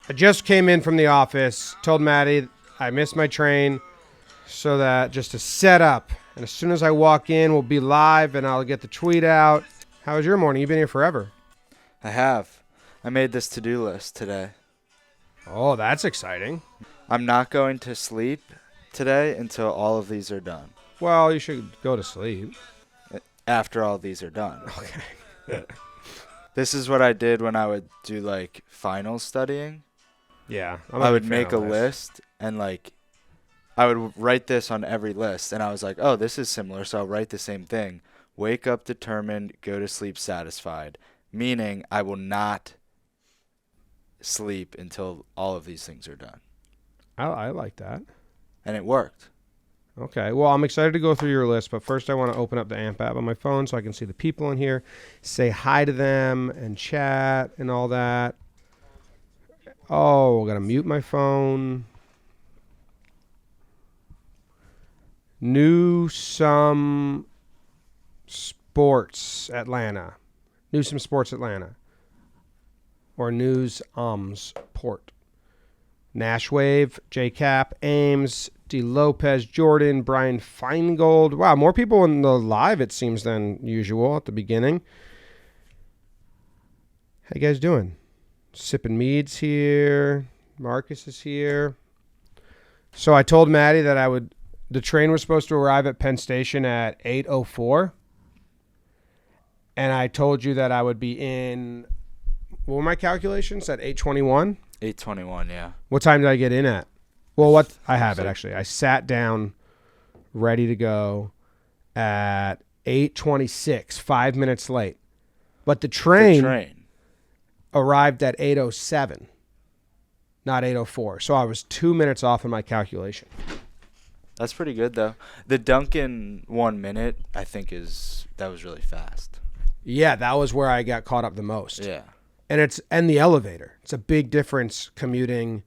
I just came in from the office, told Maddie I missed my train, so that just to set up. And as soon as I walk in, we'll be live and I'll get the tweet out. How was your morning? You've been here forever. I have. I made this to-do list today. Oh, that's exciting. I'm not going to sleep today until all of these are done. Well, you should go to sleep. After all these are done. Okay. This is what I did when I would do, like, final studying. Yeah. I would make a list and, like, I would write this on every list. And I was like, oh, this is similar, so I'll write the same thing. Wake up determined, go to sleep satisfied. Meaning I will not sleep until all of these things are done. I like that. And it worked. Okay. Well, I'm excited to go through your list, but first I want to open up the AMP app on my phone so I can see the people in here, say hi to them and chat and all that. Oh, I got to mute my phone. Newsome Sports Atlanta. Newsome Sports Atlanta. Or News Port. Nashwave, JCap, Ames, D. Lopez, Jordan, Brian Feingold. Wow, more people in the live, it seems, than usual at the beginning. How you guys doing? Sipping Mead's here. Marcus is here. So I told Maddie that the train was supposed to arrive at Penn Station at 8:04. And I told you that I would be in, what were my calculations? At 8:21? 8:21, yeah. What time did I get in at? Well, I have it, actually. I sat down, ready to go at 8:26, 5 minutes late. But the train arrived at 8:07, not 8:04. So I was 2 minutes off in my calculation. That's pretty good, though. The Duncan 1 minute, I think, that was really fast. Yeah, that was where I got caught up the most. Yeah. And the elevator. It's a big difference commuting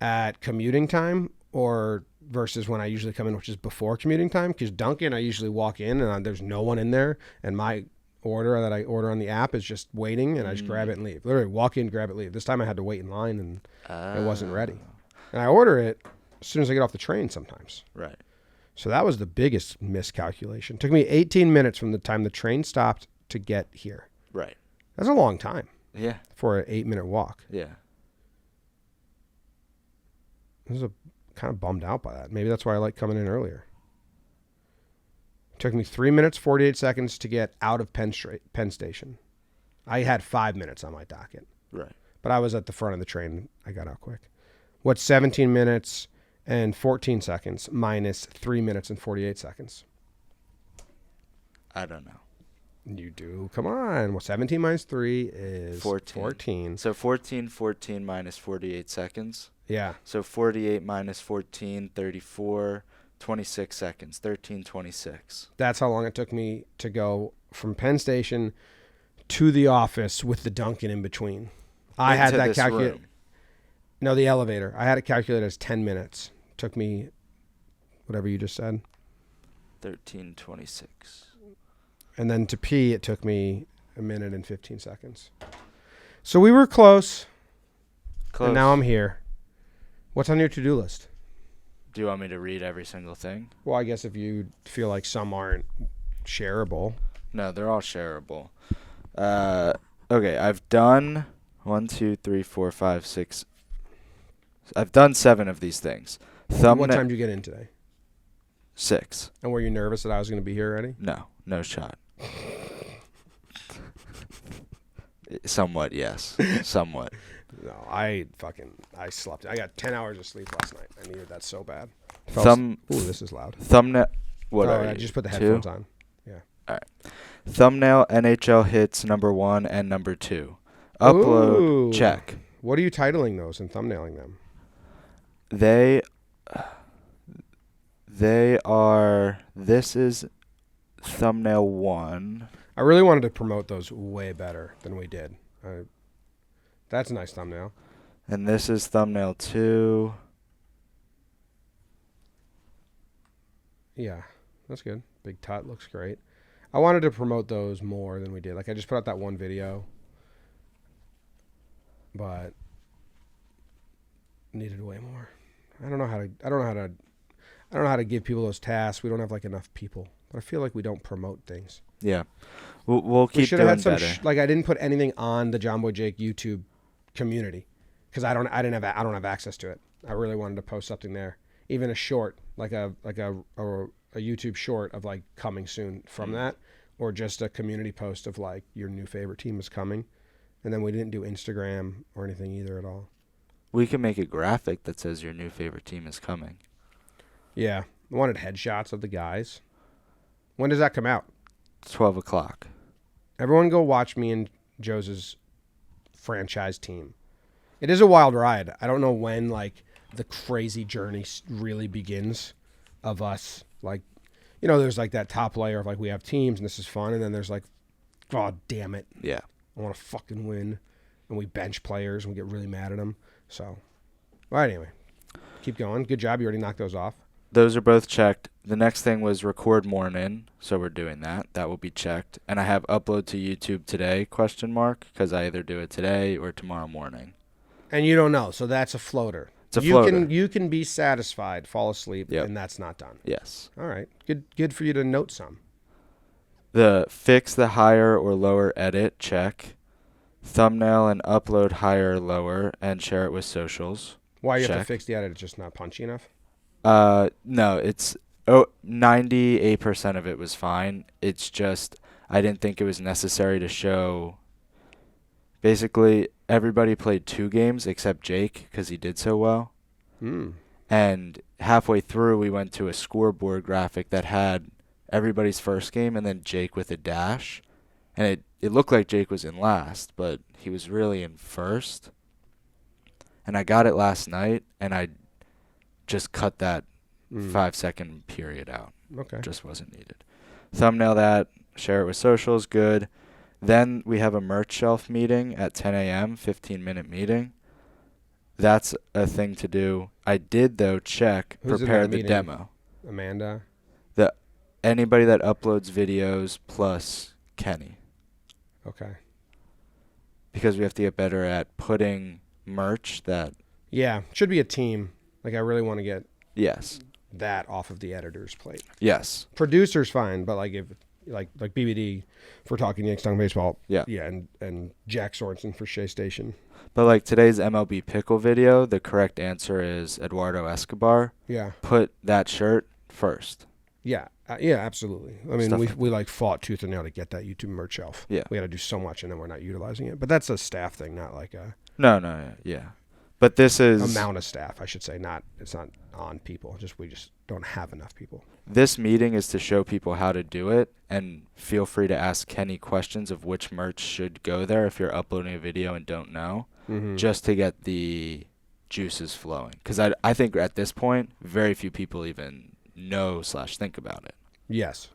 at commuting time or versus when I usually come in, which is before commuting time. Because Duncan, I usually walk in and there's no one in there, and my order that I order on the app is just waiting, and I just grab it and leave. Literally walk in, grab it, leave. This time I had to wait in line, and it wasn't ready. And I order it as soon as I get off the train sometimes. Right. So that was the biggest miscalculation. It took me 18 minutes from the time the train stopped to get here. Right. That's a long time. Yeah. For an 8-minute walk. Yeah. I was kind of bummed out by that. Maybe that's why I like coming in earlier. It took me 3 minutes, 48 seconds to get out of Penn Station. I had 5 minutes on my docket. Right. But I was at the front of the train. I got out quick. What's 17 minutes and 14 seconds minus 3 minutes and 48 seconds? I don't know. You do. Come on. Well, 17 minus 3 is 14. So 14 minus 48 seconds. Yeah. So 48 minus 14, 34, 26 seconds, 13:26. That's how long it took me to go from Penn Station to the office with the Dunkin' in between. I had that calculated. No, the elevator. I had it calculated as 10 minutes. Took me whatever you just said. 13:26. And then to pee, it took me 1 minute and 15 seconds. So we were close. And now I'm here. What's on your to-do list? Do you want me to read every single thing? Well, I guess if you feel like some aren't shareable. No, they're all shareable. Okay, I've done 1, 2, 3, 4, 5, 6. I've done 7 of these things. What time did you get in today? 6. And were you nervous that I was going to be here already? No shot. Somewhat, yes. Somewhat. No, I slept. I got 10 hours of sleep last night. I needed that so bad. Ooh, this is loud. Thumbnail. What are I you? just put the headphones on. Yeah. All right. Thumbnail NHL hits number 1 and number 2. Upload. Ooh. Check. What are you titling those and thumbnailing them? They are. This is thumbnail 1. I really wanted to promote those way better than we did. That's a nice thumbnail. And this is thumbnail 2. Yeah, that's good. Big Tut looks great. I wanted to promote those more than we did. Like, I just put out that one video. But needed way more. I don't know how to give people those tasks. We don't have like enough people. But I feel like we don't promote things. Yeah. We'll keep We should have doing had some better. like I didn't put anything on the Jomboy Jake YouTube community because I don't have access to it. I really wanted to post something there, even a short, like a YouTube short of like coming soon from that, or just a community post of like your new favorite team is coming, and then we didn't do Instagram or anything either at all. We can make a graphic that says your new favorite team is coming. Yeah, I wanted headshots of the guys. When does that come out? 12 o'clock. Everyone go watch me and Joe's franchise team. It is a wild ride. I don't know when like the crazy journey really begins of us. Like, you know, there's like that top layer of like we have teams and this is fun, and then there's like, oh damn it, Yeah. I want to fucking win, and we bench players and we get really mad at them. So, well, anyway, keep going. Good job. You already knocked those off. Those are both checked. The next thing was record Mornin, so we're doing that. That will be checked. And I have upload to YouTube today, ? Because I either do it today or tomorrow morning. And you don't know, so that's a floater. It's a floater. You can be satisfied, fall asleep, Yep. and that's not done. Yes. All right, good for you to note some. The fix the higher or lower edit, check. Thumbnail and upload higher or lower and share it with socials. Why you have to Check. fix the edit? It's just not punchy enough. No, it's 98% of it was fine. It's just I didn't think it was necessary to show. Basically, everybody played 2 games except Jake because he did so well. And halfway through, we went to a scoreboard graphic that had everybody's first game and then Jake with a dash. And it looked like Jake was in last, but he was really in first. And I got it last night, and I just cut that 5-second period out. Okay. Just wasn't needed. Thumbnail that, share it with socials, good. Then we have a merch shelf meeting at 10 a.m., 15-minute meeting. That's a thing to do. I did, though, check, Who's in prepare that the meeting? demo. Amanda. Anybody that uploads videos plus Kenny. Okay. Because we have to get better at putting merch that... Yeah, should be a team. Like I really want to get Yes. that off of the editor's plate. Yes. Producer's fine, but like if like BBD for Talking Yanks Tongue Baseball. Yeah. Yeah, and Jack Sorensen for Shea Station. But like today's MLB Pickle video, the correct answer is Eduardo Escobar. Yeah. Put that shirt first. Yeah. Yeah, absolutely. I mean, Stuff we like we like fought tooth and nail to get that YouTube merch shelf. Yeah. We had to do so much, and then we're not utilizing it. But that's a staff thing, not like a No, yeah. But this is... amount of staff, I should say. It's not on people. We just don't have enough people. This meeting is to show people how to do it, and feel free to ask Kenny questions of which merch should go there if you're uploading a video and don't know, just to get the juices flowing. Because I think at this point, very few people even know/think about it. Yes.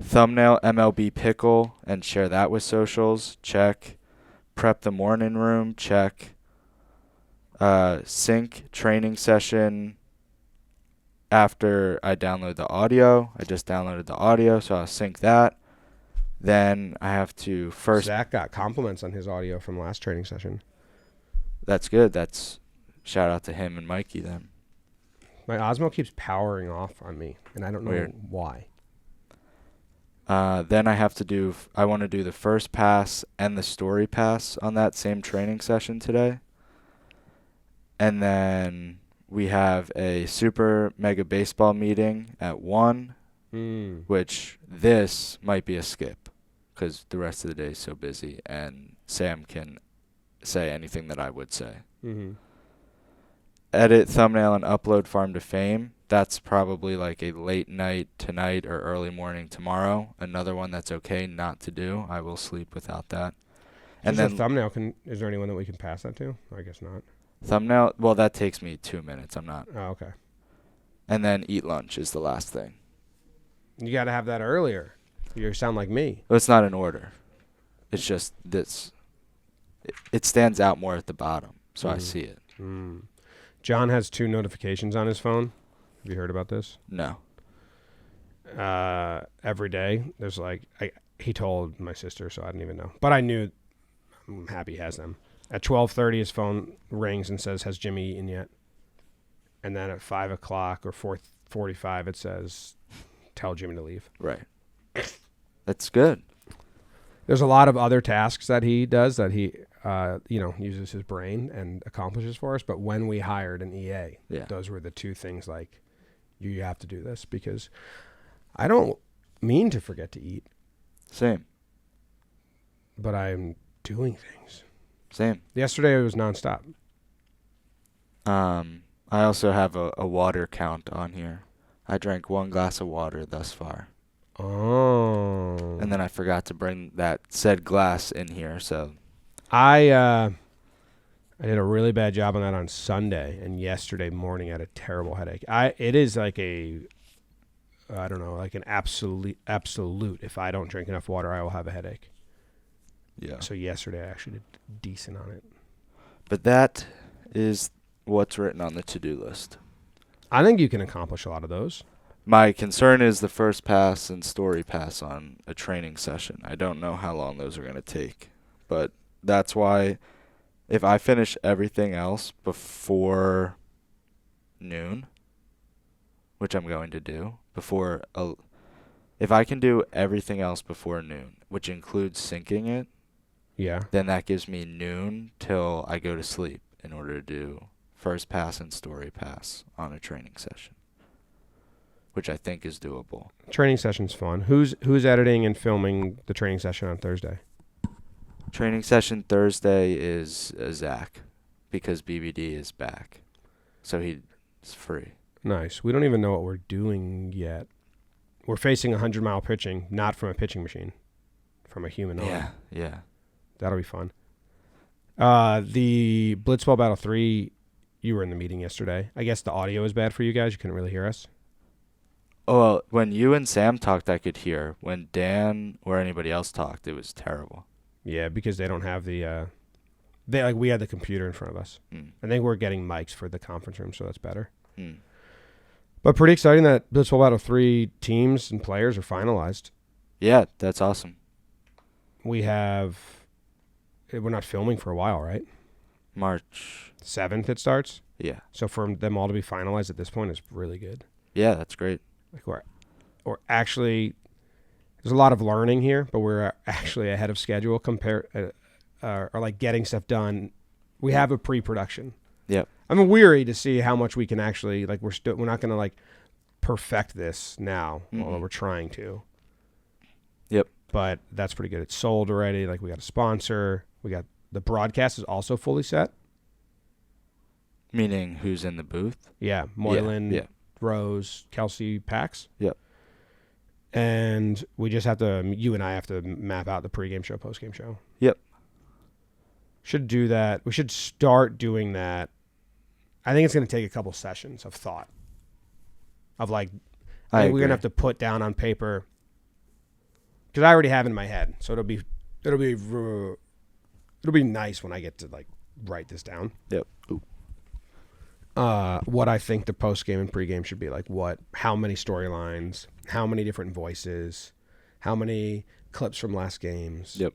Thumbnail MLB Pickle and share that with socials, check. Prep the morning room, check. Sync training session after I download the audio. I just downloaded the audio, so I'll sync that. Then I have to first... Zach got compliments on his audio from last training session. That's good. That's shout out to him and Mikey then. My Osmo keeps powering off on me, and I don't know Weird. why. Then I want to do the first pass and the story pass on that same training session today. And then we have a super mega baseball meeting at 1, which this might be a skip because the rest of the day is so busy and Sam can say anything that I would say. Edit, thumbnail, and upload Farm to Fame. That's probably like a late night tonight or early morning tomorrow. Another one that's okay not to do. I will sleep without that. And Just then a thumbnail. Is there anyone that we can pass that to? I guess not. thumbnail, well, that takes me 2 minutes. I'm not. Oh, okay. And then eat lunch is the last thing. You got to have that earlier. You sound like me. Well, it's not in order. It's just this. It stands out more at the bottom, so I see it. John has 2 notifications on his phone. Have you heard about this? No. Every day, there's he told my sister, so I didn't even know. But I knew. I'm happy he has them. At 12:30, his phone rings and says, "Has Jimmy eaten yet?" And then at 5 o'clock or 4:45, it says, "Tell Jimmy to leave." Right. That's good. There's a lot of other tasks that he does that he, uses his brain and accomplishes for us. But when we hired an EA, those were the two things like, you have to do this because I don't mean to forget to eat. Same. But I'm doing things. Same. Yesterday it was nonstop. I also have a water count on here. I drank 1 glass of water thus far. Oh. And then I forgot to bring that said glass in here, so. I did a really bad job on that on Sunday, and yesterday morning I had a terrible headache. It is like an absolute. If I don't drink enough water, I will have a headache. Yeah. So yesterday I actually did decent on it. But that is what's written on the to-do list. I think you can accomplish a lot of those. My concern is the first pass and story pass on a training session. I don't know how long those are going to take. But that's why if I finish everything else before noon, which I'm going to do, if I can do everything else before noon, which includes syncing it, then that gives me noon till I go to sleep in order to do first pass and story pass on a training session, which I think is doable. Training session's fun. Who's editing and filming the training session on Thursday? Training session Thursday is Zach, because BBD is back, so he's free. Nice. We don't even know what we're doing yet. We're facing 100-mile pitching, not from a pitching machine, from a human arm. Yeah. That'll be fun. The Blitzball Battle 3, you were in the meeting yesterday. I guess the audio is bad for you guys. You couldn't really hear us. Oh, well, when you and Sam talked, I could hear. When Dan or anybody else talked, it was terrible. Yeah, because they don't have the we had the computer in front of us. I think we're getting mics for the conference room, so that's better. But pretty exciting that Blitzball Battle 3 teams and players are finalized. Yeah, that's awesome. We're not filming for a while, right? March 7th it starts? Yeah. So for them all to be finalized at this point is really good. Yeah, that's great. Like we're actually, there's a lot of learning here, but we're actually ahead of schedule compared, or like getting stuff done. We have a pre-production. Yep. I'm weary to see how much we can actually, like we're not going to like perfect this now, although we're trying to. Yep. But that's pretty good. It's sold already. Like we got a sponsor. We got the broadcast is also fully set. Meaning who's in the booth? Yeah. Mornin, Rose, Kelsey, Pax. Yep. And we just you and I have to map out the pregame show, postgame show. Yep. Should do that. We should start doing that. I think it's going to take a couple sessions of thought. Of like, we're going to have to put down on paper, because I already have it in my head. So it'll be nice when I get to like write this down. Yep. Ooh. What I think the post game and pregame should be like. How many storylines? How many different voices? How many clips from last games? Yep.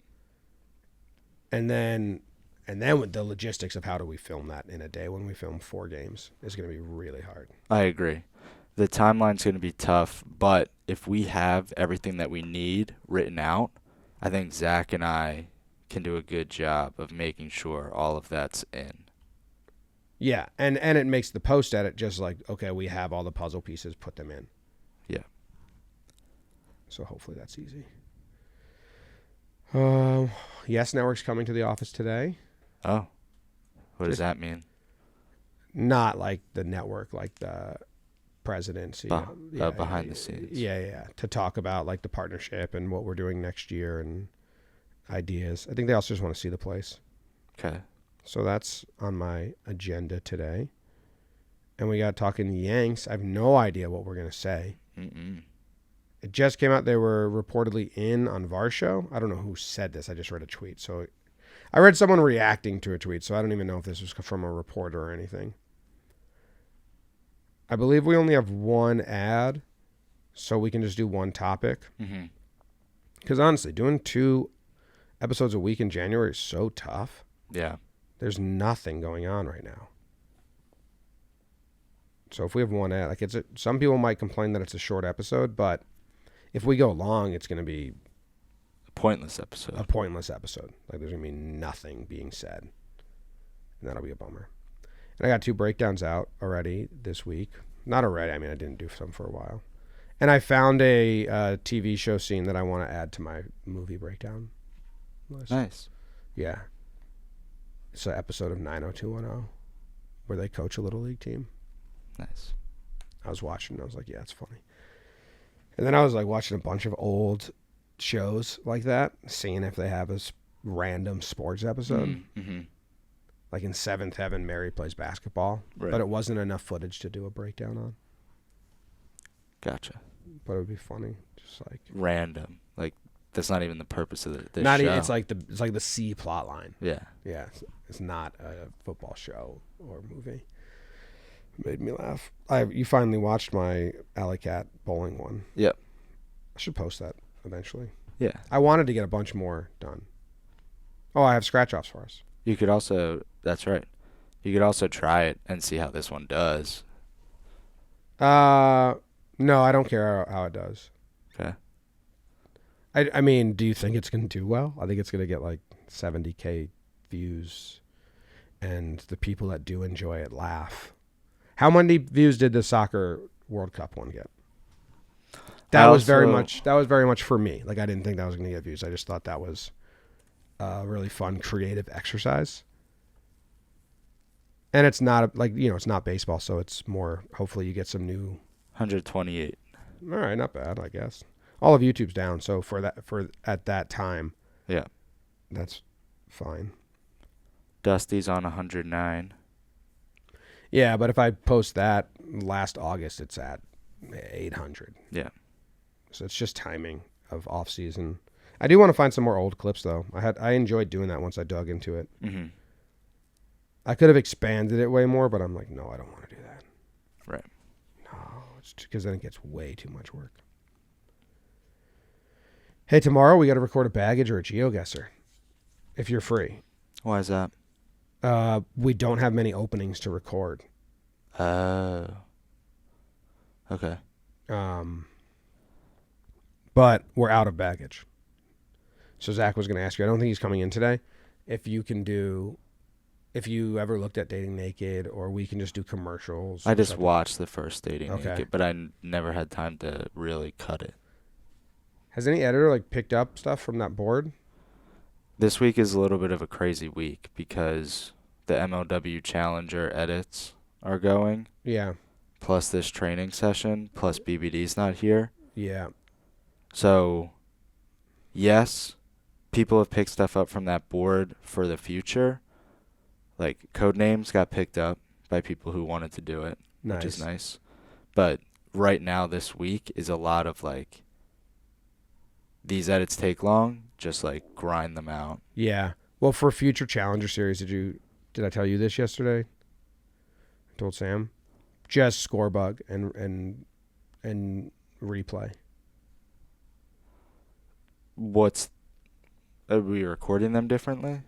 And then with the logistics of how do we film that in a day when we film 4 games is going to be really hard. I agree. The timeline's going to be tough, but if we have everything that we need written out, I think Zach and I can do a good job of making sure all of that's in. Yeah, and it makes the post edit just like, okay, we have all the puzzle pieces, put them in. Yeah. So hopefully that's easy. Yes Network's coming to the office today. Oh. What does that mean? Not like the network, like the presidency. Behind the scenes. Yeah. To talk about like the partnership and what we're doing next year and ideas. I think they also just want to see the place. Okay. So that's on my agenda today. And we got talking the Yanks. I have no idea what we're going to say. It just came out they were reportedly in on Varsho. I don't know who said this. I just read a tweet. So I read someone reacting to a tweet, so I don't even know if this was from a reporter or anything. I believe we only have one ad, so we can just do one topic. Because honestly, doing 2 episodes a week in January is so tough. Yeah. There's nothing going on right now. So if we have one ad, like some people might complain that it's a short episode, but if we go long, it's going to be a pointless episode. Like there's going to be nothing being said. And that'll be a bummer. And I got 2 breakdowns out already this week. Not already. I mean, I didn't do some for a while. And I found a TV show scene that I want to add to my movie breakdown list. Nice. Yeah. It's an episode of 90210 where they coach a little league team. Nice. I was watching and I was like, yeah, it's funny. And then I was like watching a bunch of old shows like that, seeing if they have a random sports episode. Mm-hmm. Like in Seventh Heaven, Mary plays basketball, right. But it wasn't enough footage to do a breakdown on. Gotcha. But it would be funny, just like random. Like that's not even the purpose of the not show. Even, it's like the C plot line. Yeah. Yeah. It's not a football show or movie. It made me laugh. You finally watched my Alley Cat bowling one. Yep. I should post that eventually. Yeah. I wanted to get a bunch more done. Oh, I have scratch offs for us. You could also. That's right. You could also try it and see how this one does. No, I don't care how it does. Okay. I mean, do you think it's going to do well? I think it's going to get like 70K views, and the people that do enjoy it laugh. How many views did the soccer World Cup one get? That was very much for me. Like, I didn't think that was going to get views. I just thought that was a really fun, creative exercise. And it's not it's not baseball, so it's more. Hopefully, you get some new. 128. All right, not bad, I guess. All of YouTube's down, so for at that time, yeah, that's fine. Dusty's on 109. Yeah, but if I post that last August, it's at 800. Yeah. So it's just timing of off season. I do want to find some more old clips though. I enjoyed doing that once I dug into it. Mm-hmm. I could have expanded it way more, but I'm like, no, I don't want to do that. Right. No, it's because then it gets way too much work. Hey, tomorrow we got to record a baggage or a GeoGuessr, if you're free. Why is that? We don't have many openings to record. Oh. Okay. But we're out of baggage. So Zach was going to ask you, I don't think he's coming in today, if you ever looked at Dating Naked, or we can just do commercials. I just watched the first Dating Okay. Naked, but I never had time to really cut it. Has any editor picked up stuff from that board? This week is a little bit of a crazy week because the MLW Challenger edits are going. Yeah. Plus this training session, plus BBD's not here. Yeah. So, yes, people have picked stuff up from that board for the future. Like, Codenames got picked up by people who wanted to do it, Nice. which is nice. But right now, this week, is a lot of, these edits take long, just, grind them out. Yeah. Well, for future Challenger series, did I tell you this yesterday? I told Sam. Just score bug and replay. Are we recording them differently?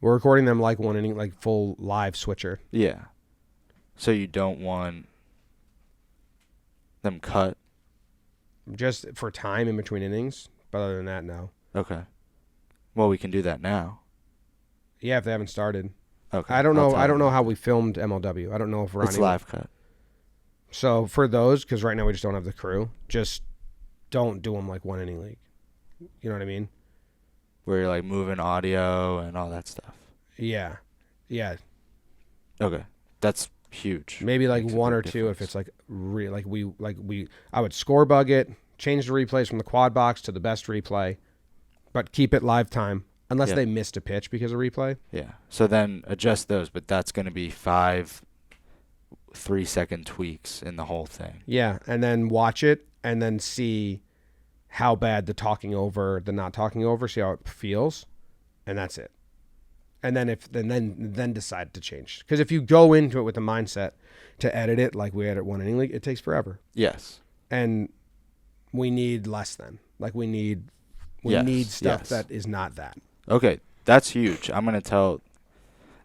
We're recording them like one inning, like full live switcher. Yeah. So you don't want them cut? Just for time in between innings. But other than that, no. Okay. Well, we can do that now. Yeah, if they haven't started. Okay. I don't know how we filmed MLW. I don't know if we're It's live cut. So for those, because right now we just don't have the crew, just don't do them like one inning league. You know what I mean? Where you're moving audio and all that stuff. Yeah. Yeah. Okay. That's huge. Maybe Makes a one big or two difference. if it's I would score bug it, change the replays from the quad box to the best replay, but keep it live time unless they missed a pitch because of replay. Yeah. So then adjust those, but that's going to be 5 3-second tweaks in the whole thing. Yeah, and then watch it and then see how bad the not talking over, see how it feels, and that's it. And then then decide to change. Because if you go into it with the mindset to edit it like we edit one inning league, it takes forever. Yes. And we need less than. We need stuff that is not that. Okay. That's huge. I'm gonna tell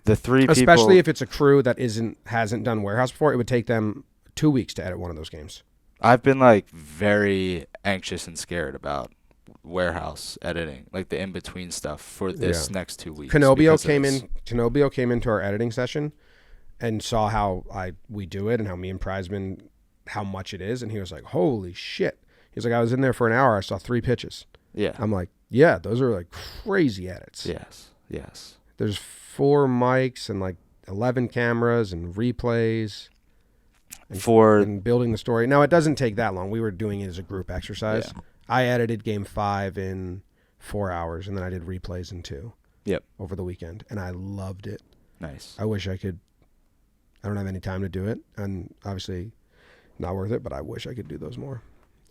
the three people. Especially if it's a crew that hasn't done warehouse before, it would take them 2 weeks to edit one of those games. I've been like very anxious and scared about warehouse editing, like the in between stuff for this next 2 weeks. Canobio came into our editing session and saw how we do it and how me and Prizeman, how much it is, and he was like, "Holy shit!" He's like, "I was in there for an hour. I saw 3 pitches." Yeah. I'm like, "Yeah, those are like crazy edits." Yes. There's 4 mics and like 11 cameras and replays. And building the story. Now, it doesn't take that long. We were doing it as a group exercise. Yeah. I edited game 5 in 4 hours, and then I did replays in 2. Yep. Over the weekend, and I loved it. Nice. I wish I could. I don't have any time to do it, and obviously not worth it, but I wish I could do those more.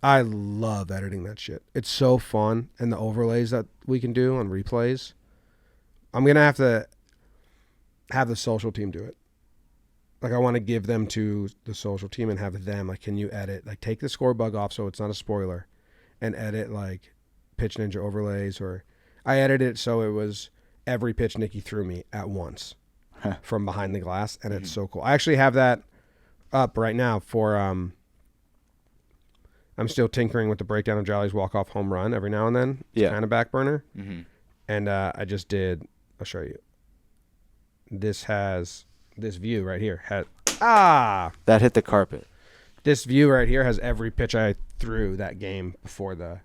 I love editing that shit. It's so fun, and the overlays that we can do on replays. I'm going to have the social team do it. Like, I want to give them to the social team and have them, like, can you edit, like, take the score bug off so it's not a spoiler and edit, like, Pitch Ninja overlays, or I edited it so it was every pitch Nicky threw me at once from behind the glass, and it's so cool. I actually have that up right now for, I'm still tinkering with the breakdown of Jolly's walk-off home run every now and then. It's kind of back burner. Mm-hmm. And I just did, I'll show you. This view right here that hit the carpet. This view right here has every pitch I threw that game or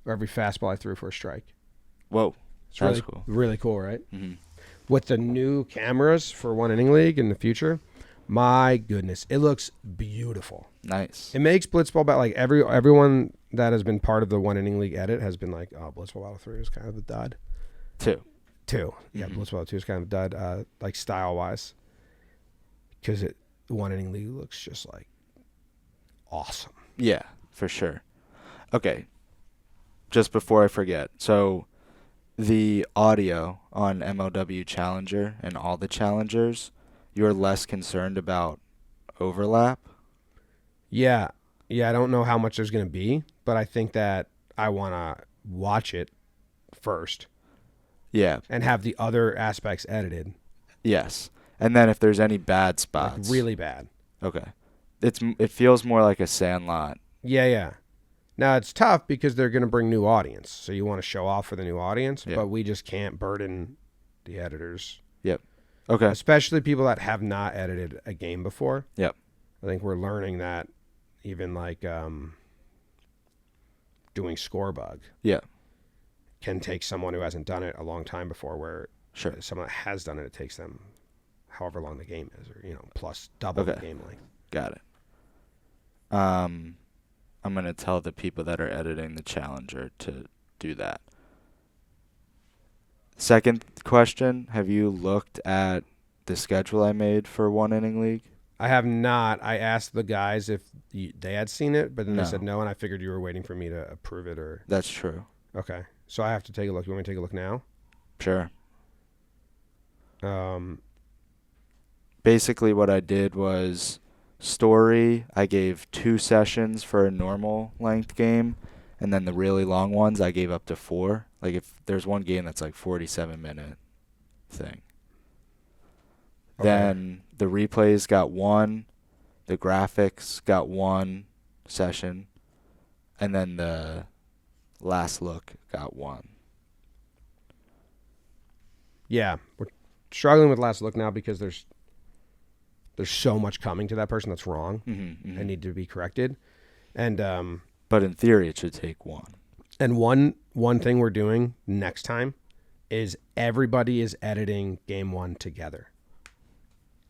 every fastball I threw for a strike. Whoa, it's really cool. Really cool, right? Mm-hmm. With the new cameras for One Inning League in the future, my goodness, it looks beautiful. Nice. It makes Blitzball Battle, like everyone that has been part of the One Inning League edit has been like, oh, Blitzball Battle 3 is kind of a dud. 2. Yeah, Blitzball Battle 2 is kind of a dud, like style-wise. Because One Inning League looks just like awesome. Yeah, for sure. Okay, just before I forget, so the audio on MLW Challenger and all the challengers, you're less concerned about overlap? Yeah, I don't know how much there's going to be, but I think that I want to watch it first. Yeah. And have the other aspects edited. Yes. And then if there's any bad spots. Like really bad. Okay. It feels more like a Sandlot. Yeah. Now, it's tough because they're going to bring new audience. So you want to show off for the new audience, but we just can't burden the editors. Yep. Okay. Especially people that have not edited a game before. Yep. I think we're learning that even like doing Scorebug. Yeah. Can take someone who hasn't done it a long time before, where someone that has done it, it takes them however long the game is, or plus double the game length. Got it. I'm going to tell the people that are editing the Challenger to do that. Second question, have you looked at the schedule I made for One Inning League? I have not. I asked the guys if they had seen it, but then they said no, and I figured you were waiting for me to approve it. Or That's true. Okay. So I have to take a look. You want me to take a look now? Sure. Basically what I did was story, I gave 2 sessions for a normal length game, and then the really long ones I gave up to 4. Like if there's one game that's like 47-minute thing. Okay. Then the replays got 1, the graphics got 1 session, and then the last look got 1. Yeah, we're struggling with last look now because there's so much coming to that person that's wrong and need to be corrected. And but in theory it should take 1. And one thing we're doing next time is everybody is editing game 1 together.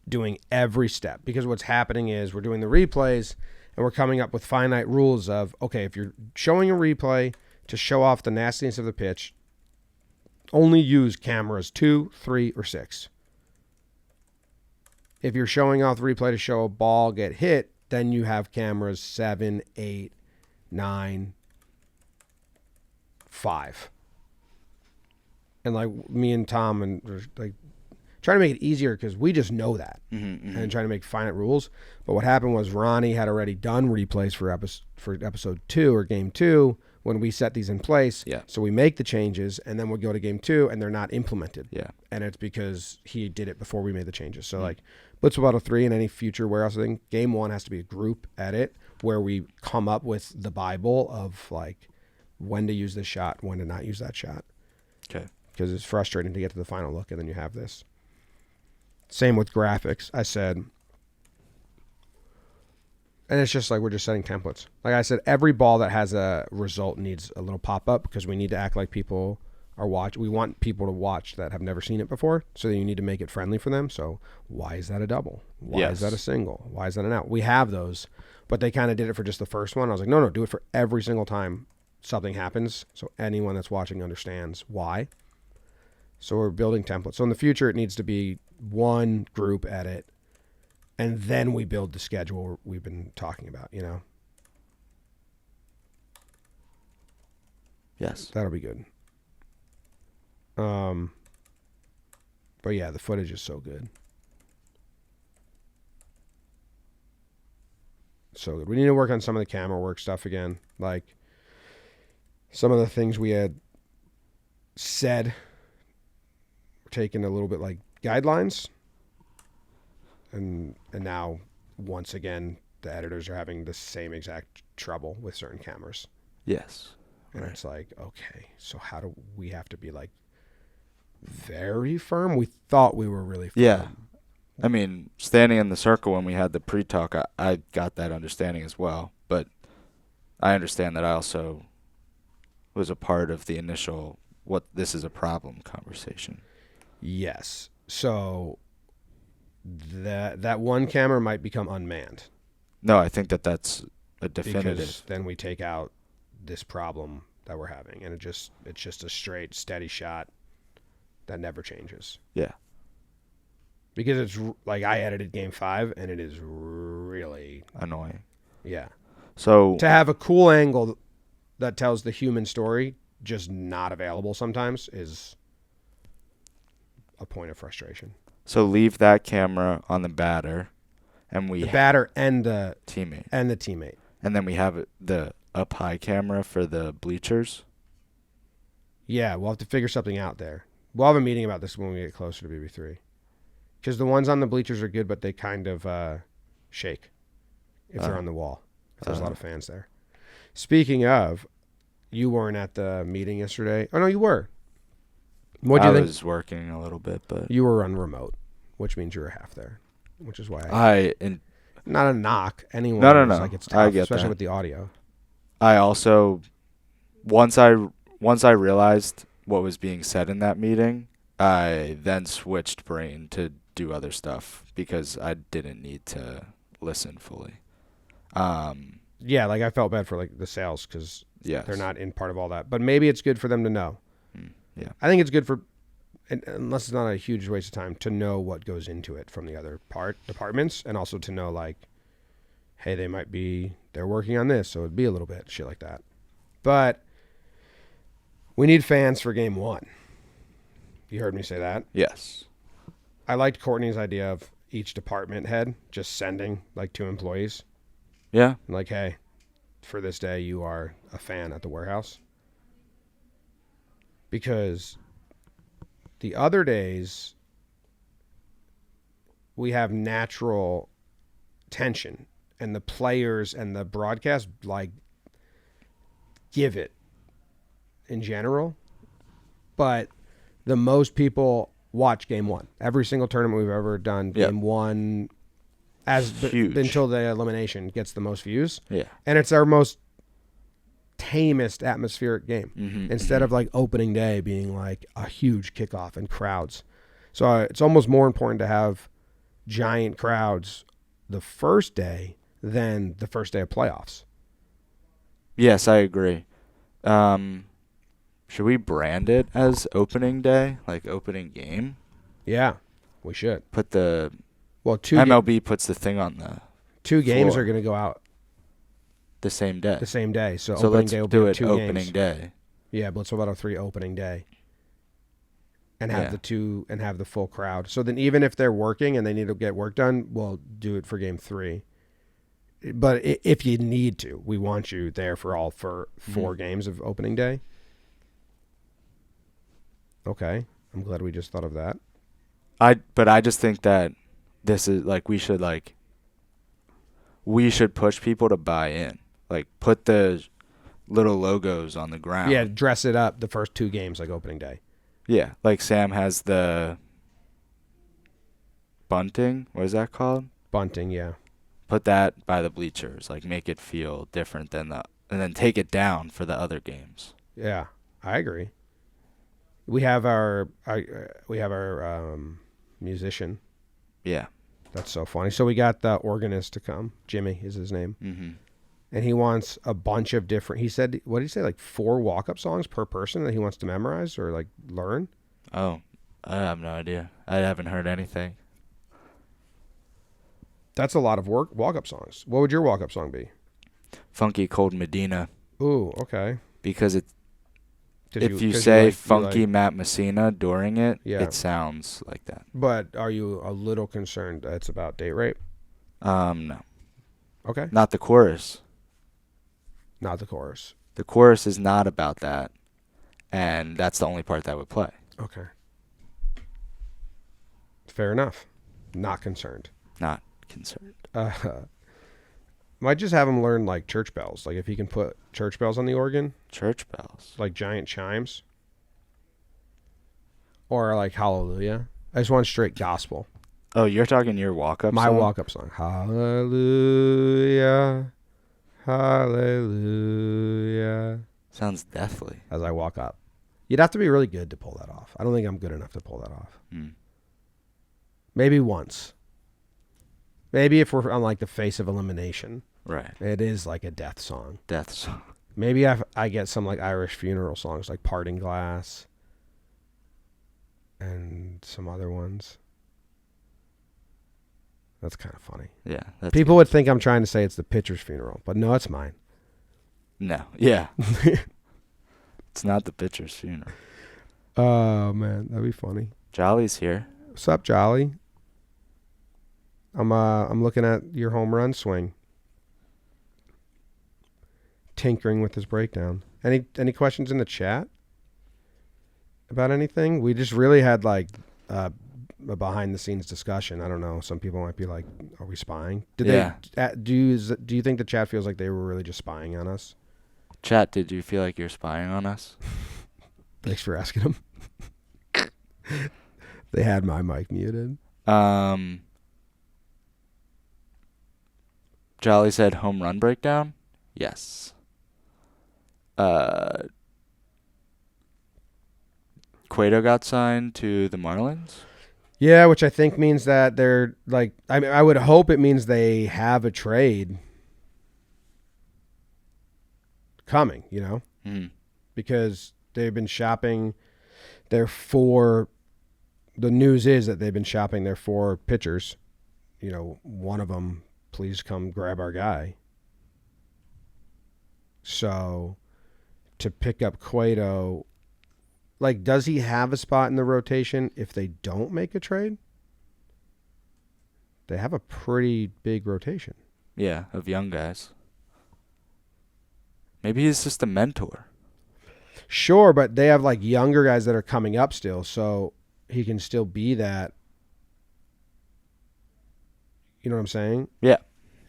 Doing every step, because what's happening is we're doing the replays and we're coming up with finite rules of, okay, if you're showing a replay to show off the nastiness of the pitch, only use cameras 2, 3, or 6. If you're showing off the replay to show a ball get hit, then you have cameras 7, 8, 9, 5. And like me and Tom and like trying to make it easier because we just know that and trying to make finite rules. But what happened was Ronnie had already done replays for episode 2 or game 2 when we set these in place. Yeah. So we make the changes, and then we'll go to game 2, and they're not implemented. Yeah. And it's because he did it before we made the changes. So like Blitzball Battle 3 and any future warehouse thing, game 1 has to be a group edit where we come up with the Bible of like when to use this shot, when to not use that shot. Okay. Because it's frustrating to get to the final look, and then you have this. Same with graphics. I said, and it's just like we're just setting templates. Like I said, every ball that has a result needs a little pop-up because we need to act like people are watching. We want people to watch that have never seen it before, so you need to make it friendly for them. So why is that a double? Why is that a single? Why is that an out? We have those, but they kind of did it for just the first one. I was like, no, do it for every single time something happens so anyone that's watching understands why. So we're building templates. So in the future, it needs to be one group edit, and then we build the schedule we've been talking about, you know? Yes. That'll be good. But yeah, the footage is so good. So good. We need to work on some of the camera work stuff again. Like some of the things we had said taken a little bit like guidelines, and now once again the editors are having the same exact trouble with certain cameras. Yes. And it's like, okay, so how do we have to be like very firm? We thought we were really firm. Yeah. I mean, standing in the circle when we had the pre-talk, I got that understanding as well, but I understand that I also was a part of the initial what this is a problem conversation. Yes. So that one camera might become unmanned. No, I think that's a definitive. Because then we take out this problem that we're having, and it's just a straight, steady shot that never changes. Yeah. Because it's like I edited game 5, and it is really annoying. Yeah. So to have a cool angle that tells the human story just not available sometimes is a point of frustration. So leave that camera on the batter, and the batter and the teammate. And then we have the up high camera for the bleachers. Yeah, we'll have to figure something out there. We'll have a meeting about this when we get closer to BB3. Because the ones on the bleachers are good, but they kind of shake if they're on the wall. If there's a lot of fans there. Speaking of, you weren't at the meeting yesterday. Oh, no, you were. What do you think? I was working a little bit, but you were on remote, which means you were half there, which is why not a knock. Anyone? No. Like it's tough, I get especially that. with the audio. I also once I realized what was being said in that meeting, I then switched brain to do other stuff because I didn't need to listen fully. Yeah, like I felt bad for like the sales because yes. they're not in part of all that, but maybe it's good for them to know. Yeah, I think it's good for, unless it's not a huge waste of time, to know what goes into it from the other departments, and also to know like, hey, they're working on this, so it'd be a little bit shit like that. But we need fans for game 1. You heard me say that? Yes. I liked Courtney's idea of each department head just sending like 2 employees. Yeah. Like, hey, for this day, you are a fan at the warehouse. Because the other days, we have natural tension, and the players and the broadcast like give it in general. But the most people watch game 1. Every single tournament we've ever done, game 1 until the elimination gets the most views. Yeah. And it's our most tamest atmospheric game instead of like opening day being like a huge kickoff and crowds. So it's almost more important to have giant crowds the first day than the first day of playoffs. Yes, I agree. Should we brand it as opening day, like opening game? Yeah, we should. Put the MLB puts the thing on the 2 games floor. are going to go out the same day. So So opening let's day will do be it 2 opening games. day. Yeah, Blitzball Battle 3 opening day. And have the 2 and have the full crowd. So then even if they're working and they need to get work done, we'll do it for game 3. But if you need to, we want you there for 4 games of opening day. Okay. I'm glad we just thought of that. But I just think that this is like we should push people to buy in. Like put the little logos on the ground. Yeah, dress it up the first 2 games like opening day. Yeah, like Sam has the bunting. What is that called? Bunting, yeah. Put that by the bleachers. Like make it feel different than and then take it down for the other games. Yeah, I agree. We have our musician. Yeah. That's so funny. So we got the organist to come. Jimmy is his name. Mm-hmm. And he wants a bunch of different. He said, what did he say? Like 4 walk-up songs per person that he wants to memorize or like learn. Oh, I have no idea. I haven't heard anything. That's a lot of walk-up songs. What would your walk-up song be? Funky Cold Medina. Ooh, okay. Because if you say Funky Matt Messina during it, it sounds like that. But are you a little concerned that it's about date rape? No. Okay. Not the chorus. Not the chorus. The chorus is not about that, and that's the only part that would play. Okay. Fair enough. Not concerned. Not concerned. Might just have him learn like church bells. Like if he can put church bells on the organ. Church bells. Like giant chimes. Or like hallelujah. I just want straight gospel. Oh, you're talking your walk-up My song? walk-up song. Hallelujah. Hallelujah. Sounds deathly. As I walk up. You'd have to be really good to pull that off. I don't think I'm good enough to pull that off. Maybe once. Maybe if we're on like the face of elimination. Right. It is like a death song. Death song. Maybe I get some like Irish funeral songs like Parting Glass. And some other ones. That's kind of funny. Yeah. People would think I'm trying to say it's the pitcher's funeral, but no, it's mine. No. Yeah. It's not the pitcher's funeral. Oh, man. That'd be funny. Jolly's here. What's up, Jolly? I'm looking at your home run swing. Tinkering with his breakdown. Any questions in the chat about anything? We just really had like a behind the scenes discussion. I don't know. Some people might be like, "Are we spying?" Do you think the chat feels like they were really just spying on us? Chat, did you feel like you're spying on us? Thanks for asking them. They had my mic muted. Jolly said home run breakdown. Yes. Cueto got signed to the Marlins. Yeah, which I think means that they're like. I mean, I would hope it means they have a trade coming. You know, because they've been shopping their 4. The news is that they've been shopping their 4 pitchers. You know, one of them, please come grab our guy. So, to pick up Cueto, like, does he have a spot in the rotation if they don't make a trade? They have a pretty big rotation. Yeah, of young guys. Maybe he's just a mentor. Sure, but they have, like, younger guys that are coming up still, so he can still be that. You know what I'm saying? Yeah.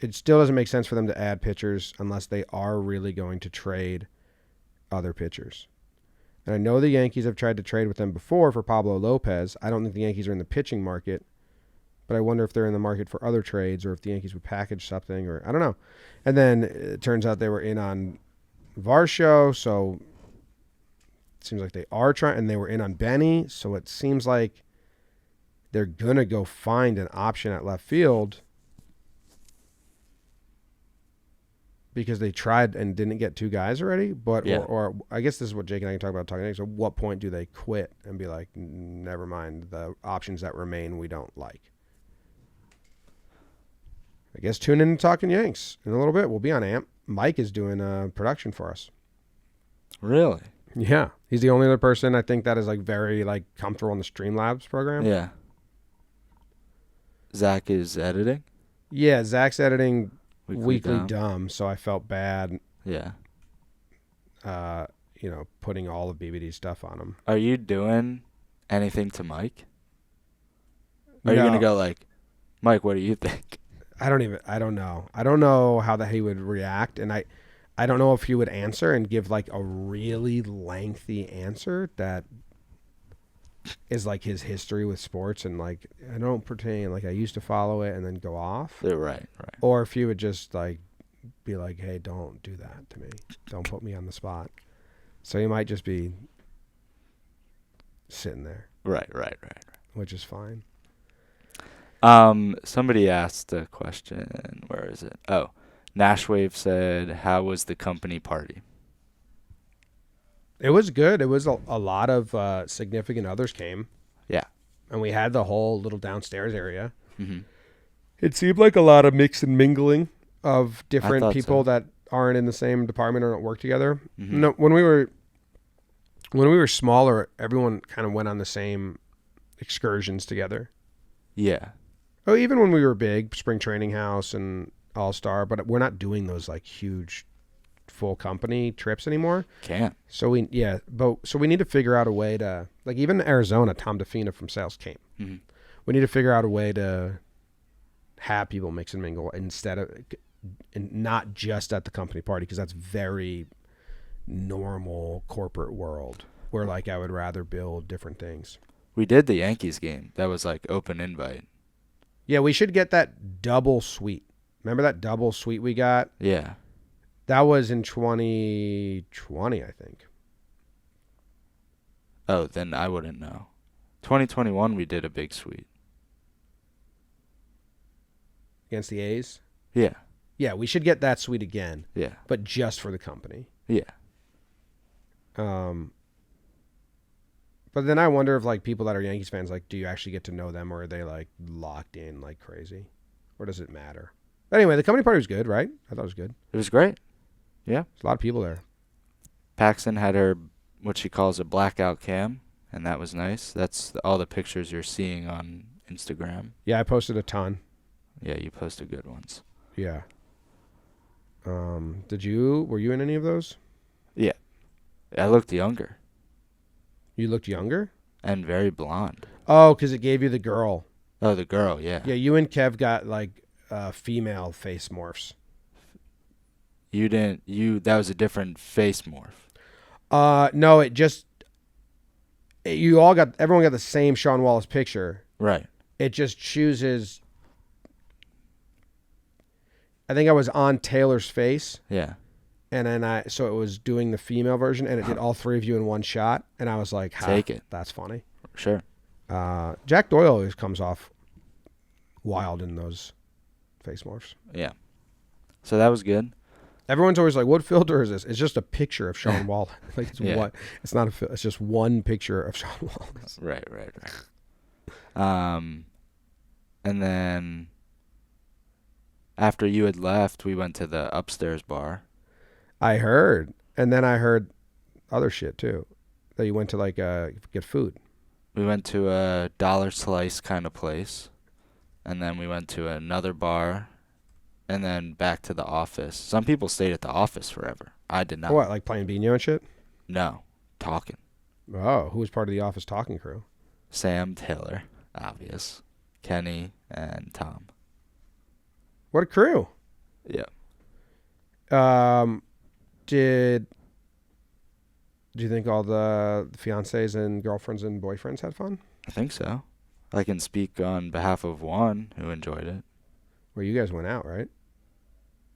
It still doesn't make sense for them to add pitchers unless they are really going to trade other pitchers. And I know the Yankees have tried to trade with them before for Pablo Lopez. I don't think the Yankees are in the pitching market, but I wonder if they're in the market for other trades or if the Yankees would package something, or I don't know. And then it turns out they were in on Varsho, so it seems like they are trying, and they were in on Benny, so it seems like they're going to go find an option at left field because they tried and didn't get 2 guys already. But or I guess this is what Jake and I can talk about talking next. So what point do they quit and be like, never mind, the options that remain we don't like? I guess tune in to Talking Yanks in a little bit. We'll be on AMP. Mike is doing production for us. Really? Yeah. He's the only other person I think that is like very like comfortable in the Streamlabs program. Yeah. Zach is editing? Yeah, Zach's editing Weekly Dumb, so I felt bad, Yeah. putting all of BBD's stuff on him. Are you doing anything to Mike? Are you gonna go like, Mike, what do you think? I don't know. I don't know how he would react, and I don't know if he would answer and give like a really lengthy answer that is like his history with sports, and like I don't pertain like I used to follow it and then go off. Right. Or if he would just like be like, hey, don't do that to me. Don't put me on the spot. So he might just be sitting there. Right. Which is fine. Somebody asked a question. Where is it? Oh, Nashwave said, how was the company party? It was good. It was a lot of significant others came. Yeah. And we had the whole little downstairs area. Mm-hmm. It seemed like a lot of mix and mingling of different people so. that aren't in the same department or don't work together. Mm-hmm. No, when we were smaller, everyone kind of went on the same excursions together. Yeah. Oh, even when we were big, spring training house and all-star, but we're not doing those like huge full company trips anymore. Can't. So we need to figure out a way to, like, even Arizona, Tom DeFina from sales came. Mm-hmm. We need to figure out a way to have people mix and mingle instead of, and not just at the company party, because that's very normal corporate world where like I would rather build different things. We did the Yankees game. That was like open invite. Yeah, we should get that double suite. Remember that double suite we got? Yeah. That was in 2020, I think. Oh, then I wouldn't know. 2021, we did a big suite. Against the A's? Yeah. Yeah, we should get that suite again. Yeah. But just for the company. Yeah. But then I wonder if like people that are Yankees fans, like, do you actually get to know them, or are they like locked in like crazy? Or does it matter? Anyway, the company party was good, right? I thought it was good. It was great. Yeah. There's a lot of people there. Paxton had her, what she calls a blackout cam, and that was nice. That's all the pictures you're seeing on Instagram. Yeah, I posted a ton. Yeah, you posted good ones. Yeah. Were you in any of those? Yeah. I looked younger. You looked younger? And very blonde. Oh, because it gave you the girl. Oh, the girl, yeah. Yeah, you and Kev got like female face morphs. That was a different face morph. No, everyone got the same Sean Wallace picture. Right. It just chooses. I think I was on Taylor's face. Yeah. And then so it was doing the female version, and it did all three of you in one shot. And I was like, take it. That's funny. Sure. Jack Doyle always comes off wild in those face morphs. Yeah. So that was good. Everyone's always like, what filter is this? It's just a picture of Sean Wallace. Like, it's not a filter. It's just one picture of Sean Wallace. Right. And then after you had left, we went to the upstairs bar. I heard. And then I heard other shit, too. That you went to, like, get food. We went to a dollar slice kind of place. And then we went to another bar. And then back to the office. Some people stayed at the office forever. I did not. What, like playing Bino and shit? No. Talking. Oh, who was part of the office talking crew? Sam, Taylor, obvious. Kenny, and Tom. What a crew. Yeah. Do you think all the fiancés and girlfriends and boyfriends had fun? I think so. I can speak on behalf of one who enjoyed it. Well, you guys went out, right?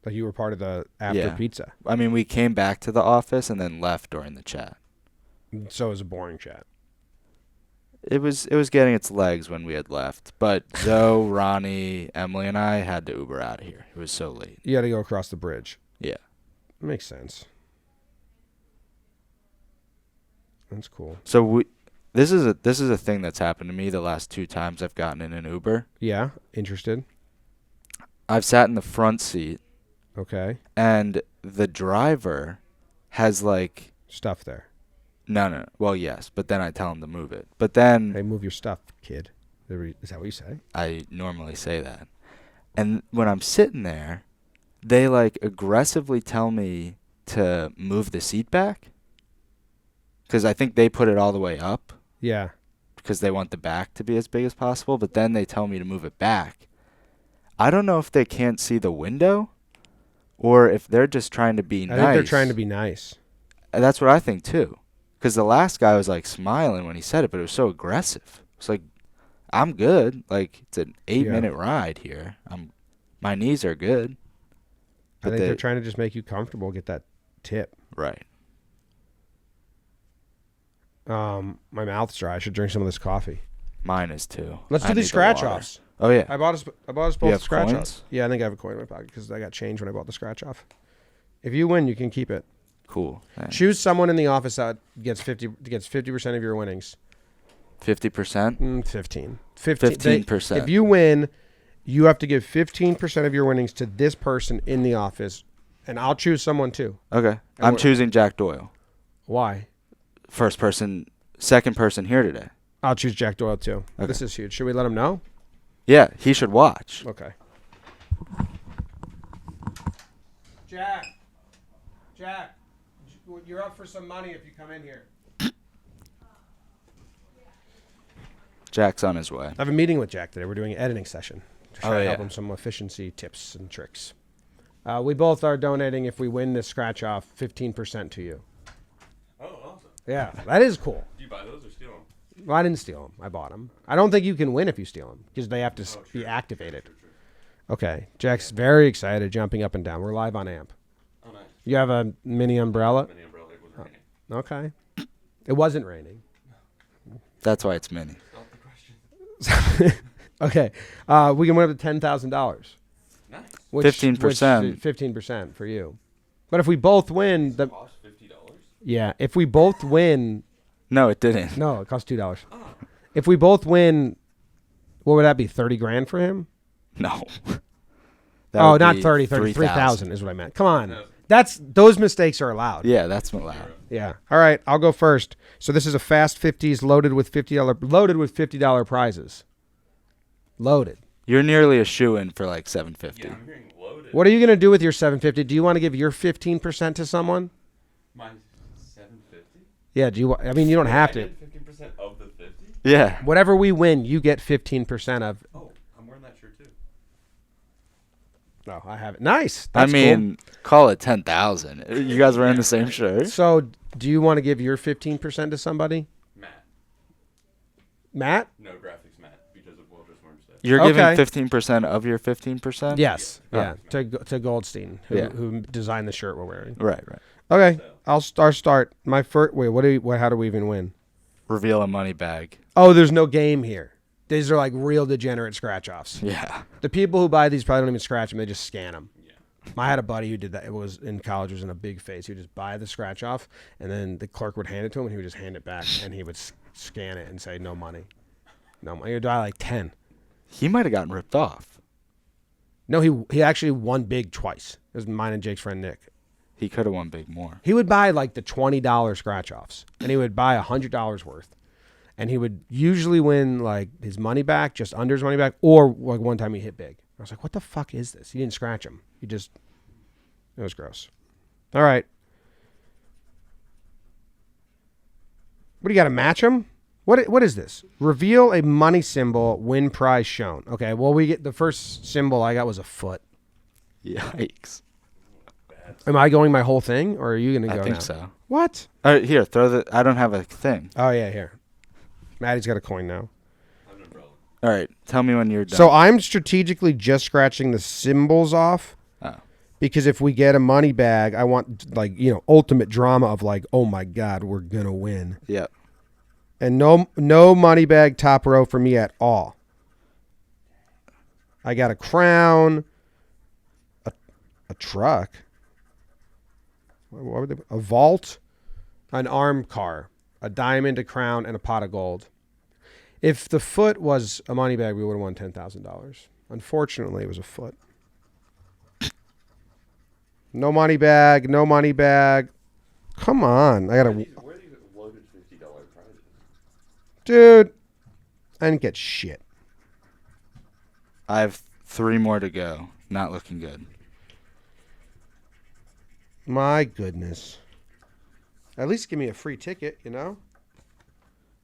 Like you were part of the after pizza. I mean, we came back to the office and then left during the chat. So it was a boring chat. It was getting its legs when we had left. But Zoe, Ronnie, Emily, and I had to Uber out of here. It was so late. You had to go across the bridge. Yeah. Makes sense. That's cool. So this is a thing that's happened to me the last 2 times I've gotten in an Uber. Yeah, interested. I've sat in the front seat. Okay. And the driver has like stuff there. No. Well, yes, but then I tell him to move it. But then hey, move your stuff, kid. Is that what you say? I normally say that. And when I'm sitting there, they like aggressively tell me to move the seat back because I think they put it all the way up Yeah. because they want the back to be as big as possible, but then they tell me to move it back. I don't know if they can't see the window or if they're just trying to be nice. I think they're trying to be nice. And that's what I think too. Because the last guy was like smiling when he said it, but it was so aggressive. It's like, I'm good. Like, it's an 8-minute ride here. My knees are good. I think they're trying to just make you comfortable, get that tip. Right. My mouth's dry. I should drink some of this coffee. Mine is too. Let's do these scratch offs. Oh yeah. I bought us both You have scratch coins? offs. Yeah, I think I have a coin in my pocket because I got change when I bought the scratch off. If you win, you can keep it. Cool. Thanks. Choose someone in the office that gets 50% of your winnings. 50%? 15. 15%. If you win, you have to give 15% of your winnings to this person in the office, and I'll choose someone too. Okay. I'm choosing Jack Doyle. Why? Second person here today. I'll choose Jack Doyle too. Okay. This is huge. Should we let him know? Yeah, he should watch. Okay. Jack, you're up for some money if you come in here. Jack's on his way. I have a meeting with Jack today. We're doing an editing session to try to help yeah. him some efficiency tips and tricks. We both are donating, if we win this scratch off, 15% to you. Oh, awesome. Yeah, that is cool. Do you buy those or steal them? Well, I didn't steal them. I bought them. I don't think you can win if you steal them because they have to be activated. True. Okay. Jack's very excited, jumping up and down. We're live on AMP. Oh, nice. You have a mini umbrella? Mini umbrella. It was raining. Okay. It wasn't raining. That's why it's mini. Stop the question. Okay. We can win up to $10,000. Nice. 15%. 15% for you. But if we both win, Cost $50? yeah, if we both win, No, it didn't. no, it costs $2. Oh. If we both win, what would that be? 30 grand for him? No. Oh, not 30, 3,000 is what I meant. Come on. No. Those mistakes are allowed. Yeah, that's allowed. Yeah. All right, I'll go first. So this is a fast 50s loaded with $50 prizes. Loaded. You're nearly a shoe-in for like $750. Yeah, I'm hearing loaded. What are you going to do with your $750? Do you want to give your 15% to someone? My $750? Yeah, you don't have to. I get 15% of the 50? Yeah. Whatever we win, you get 15% of. Oh, I'm wearing that shirt too. No, I have it. Nice. I That's mean, call it 10,000. You guys wearing the same cool. shirt? So, do you want to give your 15% to somebody? Matt? No graphics, Matt, because of what just Martin said. You're Okay. giving 15% of your 15%? Yes. Yeah. Yeah. To Goldstein, who designed the shirt we're wearing. Right. Okay. I'll start. My first. Wait. How do we even win? Reveal a money bag. Oh, there's no game here. These are like real degenerate scratch offs. Yeah. The people who buy these probably don't even scratch them. They just scan them. Yeah. I had a buddy who did that. It was in college. Was in a big phase. He would just buy the scratch off, and then the clerk would hand it to him, and he would just hand it back, and he would scan it and say no money. No money. He would buy like 10. He might have gotten ripped off. No, he actually won big twice. It was mine and Jake's friend Nick. He could have won big more. He would buy like the $20 scratch offs, and he would buy $100 worth, and he would usually win like his money back, just under his money back, or like one time he hit big. I was like, "What the fuck is this?" He didn't scratch him. It was gross. All right, what do you got to match him? What is this? Reveal a money symbol. Win prize shown. Okay, well we get the first symbol I got was a foot. Yikes. Am I going my whole thing, or are you going to go I think now? so. What? All right, here, I don't have a thing. Oh yeah, here. Maddie's got a coin now. I have an umbrella. All right, tell me when you're done. So I'm strategically just scratching the symbols off Oh. because if we get a money bag, I want ultimate drama of like, oh my God, we're gonna win. Yeah. And no money bag top row for me at all. I got a crown, a truck, what were they? A vault, an arm car, a diamond, a crown, and a pot of gold. If the foot was a money bag, we would have won $10,000. Unfortunately, it was a foot. No money bag. No money bag. Come on. I got to... Where are these loaded $50 prizes? Dude. I didn't get shit. I have 3 more to go. Not looking good. My goodness. At least give me a free ticket, you know?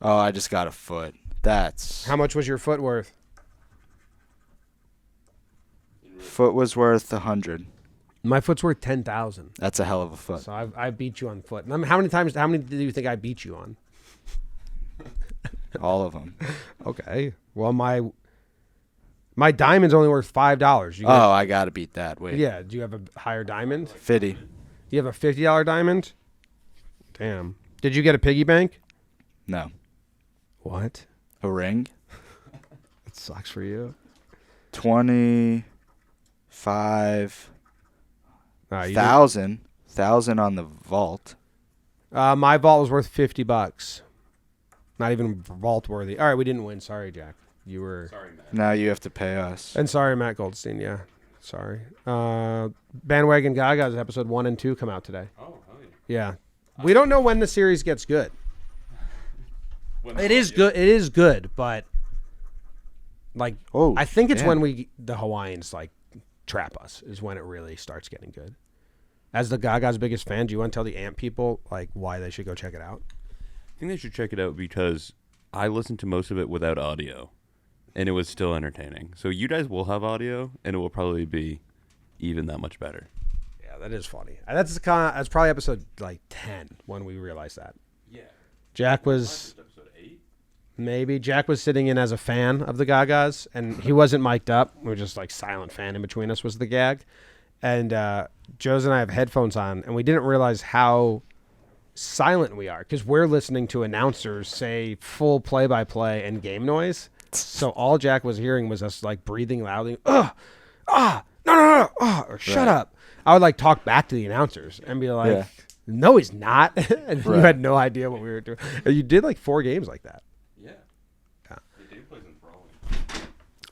Oh, I just got a foot. That's How much was your foot worth? foot was worth 100. My foot's worth 10,000. That's a hell of a foot. So I beat you on foot. I mean, how many do you think I beat you on? All of them. Okay. Well, my diamond's only worth $5. You Oh, I gotta beat that. Wait. yeah. Do you have a higher diamond? 50. You have a $50 diamond? Damn. Did you get a piggy bank? No. What? A ring. That sucks for you. 25,000 on the vault. My vault was worth $50. Not even vault worthy. All right, we didn't win. Sorry, Jack. You were. Sorry, Matt. Now you have to pay us. And sorry, Matt Goldstein. Yeah. Sorry. Bandwagon Gaga's episode 1 and 2 come out today. Oh, hell yeah. Yeah. We don't know when the series gets good. It is good. It is good, but like, Oh, I think it's damn. when the Hawaiians like trap us is when it really starts getting good. As the Gaga's biggest fan, do you want to tell the Ant people like why they should go check it out? I think they should check it out because I listened to most of it without audio, and it was still entertaining. So you guys will have audio, and it will probably be even that much better. Yeah, that is funny. That's probably episode like 10 when we realized that. Yeah. Jack was Episode 8? maybe Jack was sitting in as a fan of the Gagas, and he wasn't mic'd up. We were just like silent fan in between us was the gag. And Joe's and I have headphones on, and we didn't realize how silent we are because we're listening to announcers say full play-by-play and game noise. So all Jack was hearing was us like breathing loudly. No, or shut Right. up. I would like talk back to the announcers and be like, Yeah. no, he's not. And you Right. had no idea what we were doing. And you did like 4 games like that. Yeah. Yeah. The Dave plays in Brawling.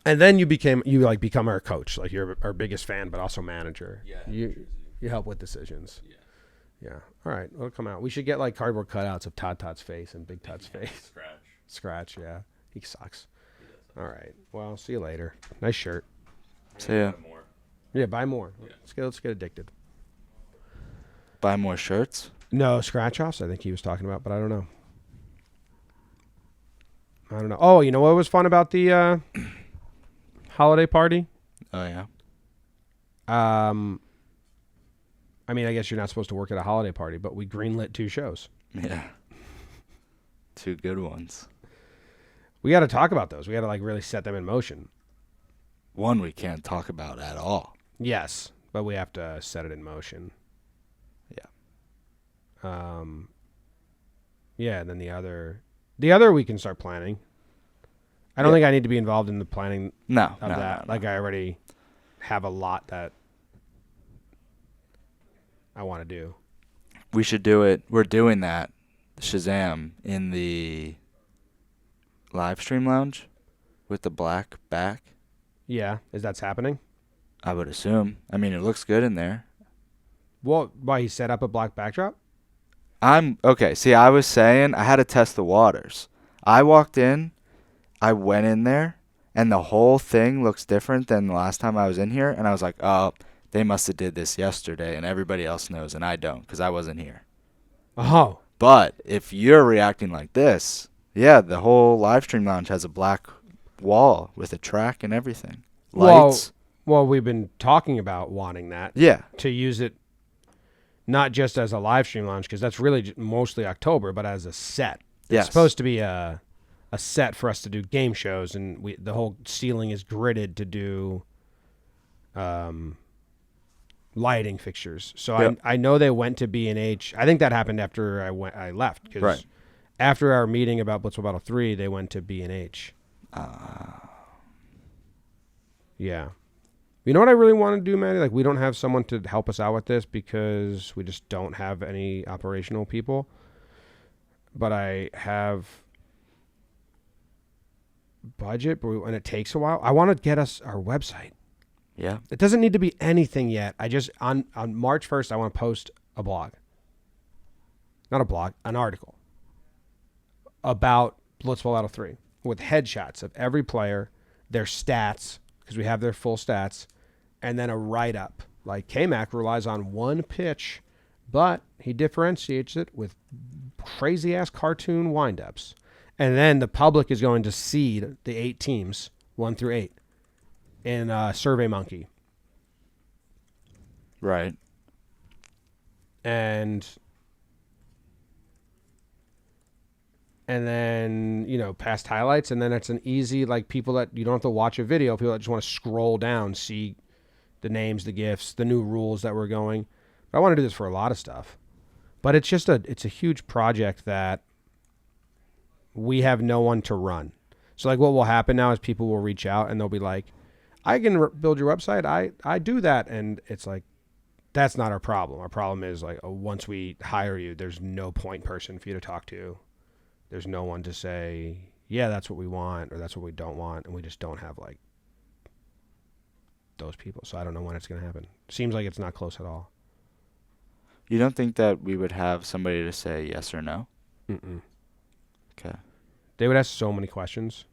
And then you become our coach. Like you're our biggest fan, but also manager. Yeah. You help with decisions. Yeah. Yeah. All right. It'll come out. We should get like cardboard cutouts of Todd Todd's face and Big Todd's face. Scratch. Scratch. Yeah. He sucks. All right. Well, see you later. Nice shirt. See ya. More. Yeah. Buy more. Yeah. Let's get addicted. Buy more shirts. No scratch offs. I think he was talking about, but I don't know. Oh, you know what was fun about the holiday party? Oh yeah. I mean, I guess you're not supposed to work at a holiday party, but we greenlit 2 shows. Yeah. 2 good ones. We got to talk about those. We got to like really set them in motion. One we can't talk about at all. Yes, but we have to set it in motion. Yeah. Yeah, and then the other we can start planning. I don't think I need to be involved in the planning No. of that. Like I already have a lot that I want to do. We should do it. We're doing that Shazam in the live stream lounge with the black back. Yeah, that's happening. I would assume. I mean, it looks good in there. Well, why he set up a black backdrop? I'm okay. See, I was saying I had to test the waters. I walked in, I went in there, and the whole thing looks different than the last time I was in here. And I was like, oh, they must have did this yesterday, and everybody else knows, and I don't because I wasn't here. Oh, But if you're reacting like this, yeah, the whole live stream lounge has a black wall with a track and everything. Lights. Well, we've been talking about wanting that Yeah. to use it not just as a live stream launch because that's really mostly October, but as a set. Yes. It's supposed to be a set for us to do game shows, and the whole ceiling is gridded to do lighting fixtures. So Yep. I know they went to B&H. I think that happened after I left because Right. after our meeting about Blitzball Battle 3, they went to B&H. Yeah. You know what I really want to do, Maddie? Like, we don't have someone to help us out with this because we just don't have any operational people. But I have budget, and it takes a while. I want to get us our website. Yeah. It doesn't need to be anything yet. I just, on March 1st, I want to post a blog. Not a blog, an article about Blitzball Battle 3 with headshots of every player, their stats, because we have their full stats, and then a write-up. Like K-Mac relies on one pitch But he differentiates it with crazy-ass cartoon wind-ups. And then the public is going to seed the 8 teams, 1 through 8, in SurveyMonkey. Right. And then, past highlights. And then it's an easy, like, people that you don't have to watch a video. People that just want to scroll down, see the names, the gifts, the new rules that we're going. But I want to do this for a lot of stuff. But it's just it's a huge project that we have no one to run. So, like, what will happen now is people will reach out and they'll be like, I can build your website. I do that. And it's like, that's not our problem. Our problem is, like, once we hire you, there's no point person for you to talk to. There's no one to say, yeah, that's what we want or that's what we don't want. And we just don't have, like, those people. So I don't know when it's going to happen. Seems like it's not close at all. You don't think that we would have somebody to say yes or no? Mm-mm. Okay. They would ask so many questions.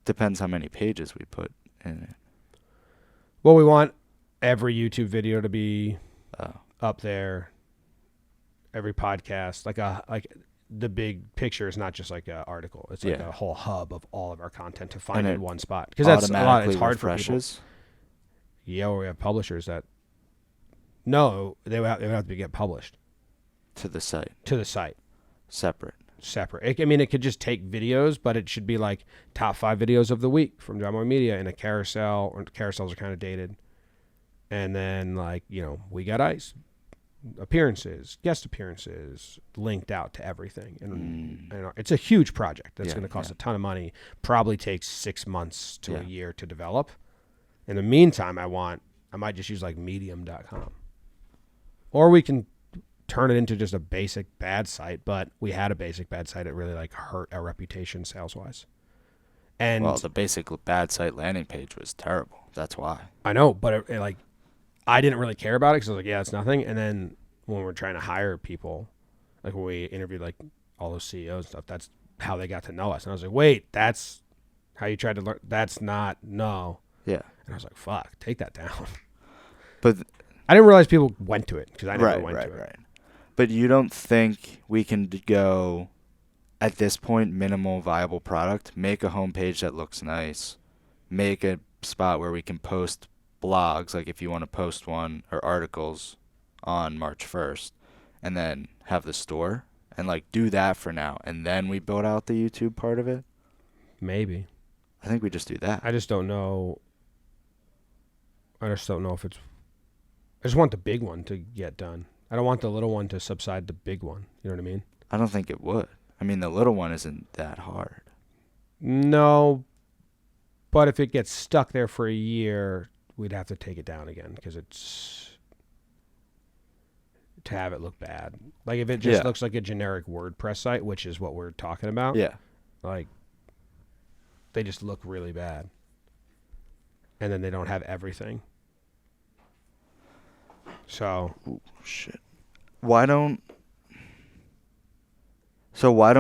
Depends how many pages we put in it. Well, we want every YouTube video to be Oh. up there. Every podcast, like the big picture is not just like an article. It's like Yeah. a whole hub of all of our content to find And in it one spot. Because that's a lot. Automatically It's hard for refreshes. people. Yeah, or we have publishers that no, they would have to get published To the site. to the site Separate. separate. It could just take videos, but it should be like top 5 videos of the week from Jomboy Media in a carousel. Or carousels are kind of dated, and then like we got ice. Appearances, guest appearances, linked out to everything, and it's a huge project that's Yeah, going to cost yeah. a ton of money. Probably takes 6 months to Yeah. a year to develop. In the meantime, I might just use like Medium.com, or we can turn it into just a basic bad site. But we had a basic bad site; it really like hurt our reputation sales wise. And Well, the basic bad site landing page was terrible. That's why. I know, but it like. I didn't really care about it because I was like, yeah, it's nothing. And then when we're trying to hire people, like when we interviewed like all those CEOs and stuff, that's how they got to know us. And I was like, wait, that's how you tried to learn? That's not, no. Yeah. And I was like, fuck, take that down. But I didn't realize people went to it because I never went to it. Right. But you don't think we can go at this point minimal viable product, make a homepage that looks nice, make a spot where we can post blogs, like if you want to post one, or articles on March 1st, and then have the store and like do that for now, and then we build out the YouTube part of it? Maybe. I think we just do that. I just don't know. I just don't know if it's. I just want the big one to get done. I don't want the little one to subside the big one. You know what I mean? I don't think it would. I mean, the little one isn't that hard. No. But if it gets stuck there for a year, we'd have to take it down again because it's to have it look bad. Like if it just looks like a generic WordPress site, which is what we're talking about. Yeah. Like they just look really bad. And then they don't have everything. So, Ooh, shit. Why don't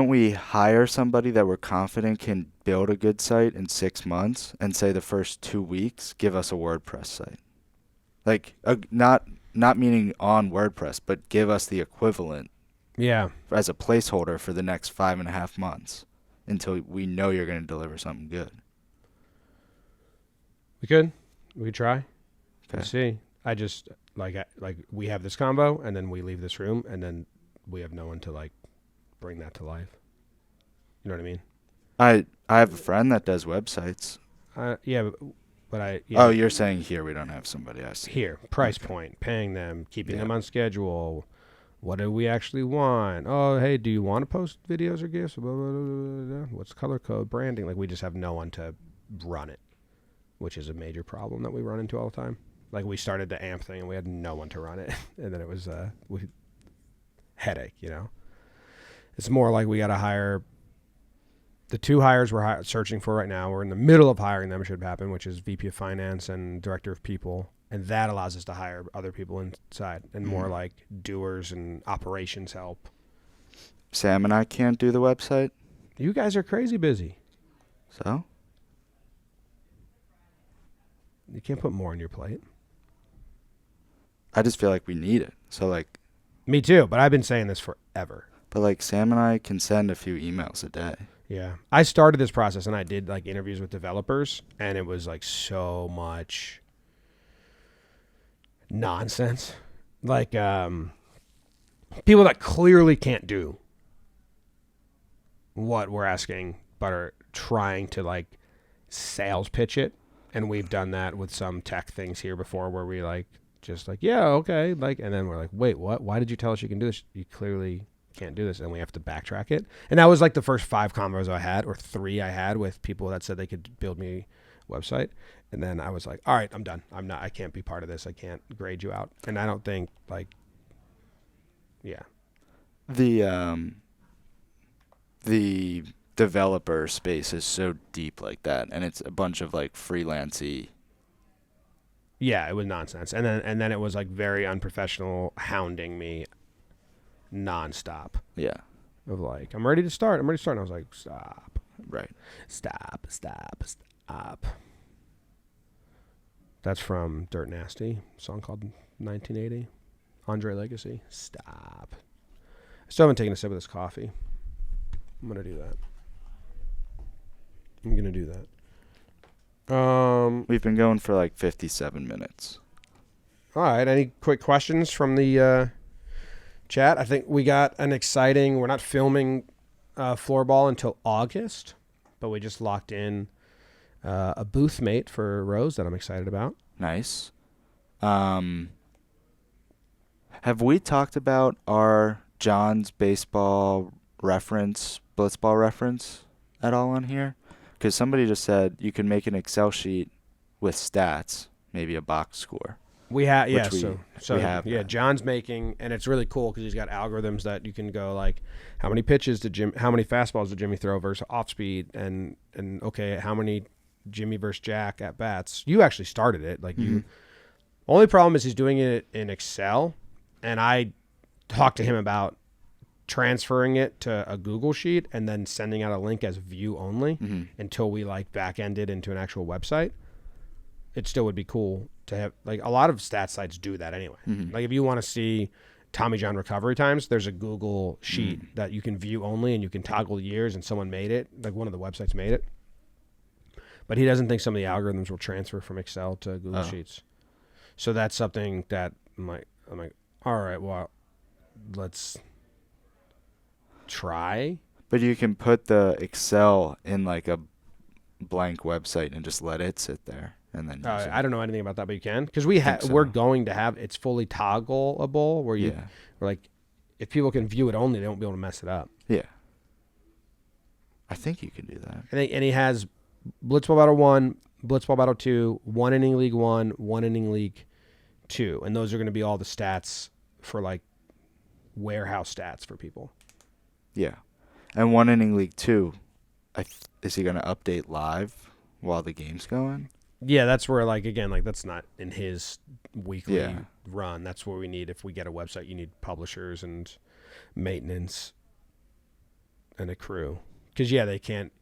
we hire somebody that we're confident can build a good site in 6 months, and say the first 2 weeks give us a WordPress site? Like not meaning on WordPress, but give us the equivalent yeah. as a placeholder for the next 5.5 months until we know you're going to deliver something good. We could try. Okay. We'll see. I just like we have this combo and then we leave this room and then we have no one to like bring that to life. You know what I mean? I have a friend that does websites. Yeah, but I yeah. Oh, you're saying here we don't have somebody. I see. Here, price point, paying them, keeping Yeah. them on schedule. What do we actually want? Oh, hey, do you want to post videos or gifts? Blah, blah, blah, blah, blah. What's color code, branding? Like we just have no one to run it, which is a major problem that we run into all the time. Like we started the AMP thing and we had no one to run it, and then it was headache. You know, it's more like we got to hire. The 2 hires we're searching for right now, we're in the middle of hiring them. It should happen, which is VP of Finance and Director of People, and that allows us to hire other people inside and more like doers and operations help. Sam and I can't do the website, You guys are crazy busy. so You can't put more on your plate. I just feel like we need it. So like, Me too, but I've been saying this forever. but like Sam and I can send a few emails a day. Yeah. I started this process and I did like interviews with developers, and it was like so much nonsense. Like people that clearly can't do what we're asking but are trying to like sales pitch it. And we've done that with some tech things here before where we like just like, yeah, okay, like, and then we're like, wait, what? Why did you tell us you can do this? You clearly can't do this, and we have to backtrack it. And that was like the first 5 combos I had, or 3 I had with people that said they could build me a website. And then I was like, all right, I'm done. I can't be part of this. I can't grade you out. And I don't think like, yeah. The developer space is so deep like that, and it's a bunch of like freelancey. Yeah, it was nonsense. And then it was like very unprofessional hounding me nonstop Yeah, of like, I'm ready to start. And I was like, stop. right. Stop. That's from Dirt Nasty, a song called 1980. Andre Legacy. Stop. I still haven't taken a sip of this coffee. I'm going to do that. We've been going for like 57 minutes. All right. Any quick questions from the chat? I think we got an exciting, we're not filming floorball until August, but we just locked in a booth mate for Rose that I'm excited about. Nice. Have we talked about our John's Blitzball Reference at all on here? Because somebody just said you can make an Excel sheet with stats, maybe a box score. We have, yeah. We have yeah. that. John's making, and it's really cool because he's got algorithms that you can go like, how many fastballs did Jimmy throw versus off speed, and okay, how many Jimmy versus Jack at bats. You actually started it, like you. Only problem is he's doing it in Excel, and I talked to him about transferring it to a Google sheet and then sending out a link as view only until we like back end it into an actual website. It still would be cool to have, like, a lot of stat sites do that anyway. Like if you want to see Tommy John recovery times, there's a Google sheet that you can view only, and you can toggle years, and someone made it, like one of the websites made it. But he doesn't think some of the algorithms will transfer from Excel to Google Sheets. So that's something that I'm like, all right, well, let's try. But you can put the Excel in like a blank website and just let it sit there, and then use it. I don't know anything about that, but you can, because so. we're going to have, it's fully toggleable where we're like, if people can view it only, they won't be able to mess it up. Yeah. I think you can do that. And he has Blitzball Battle 1, Blitzball Battle 2, 1 inning League 1, 1 inning League 2. And those are going to be all the stats for like warehouse stats for people. Yeah. And 1 inning League 2, is he going to update live while the game's going? Yeah, that's where, like, again, like, that's not in his weekly Yeah. run. That's where we need, if we get a website, you need publishers and maintenance and a crew. Because, yeah, you can't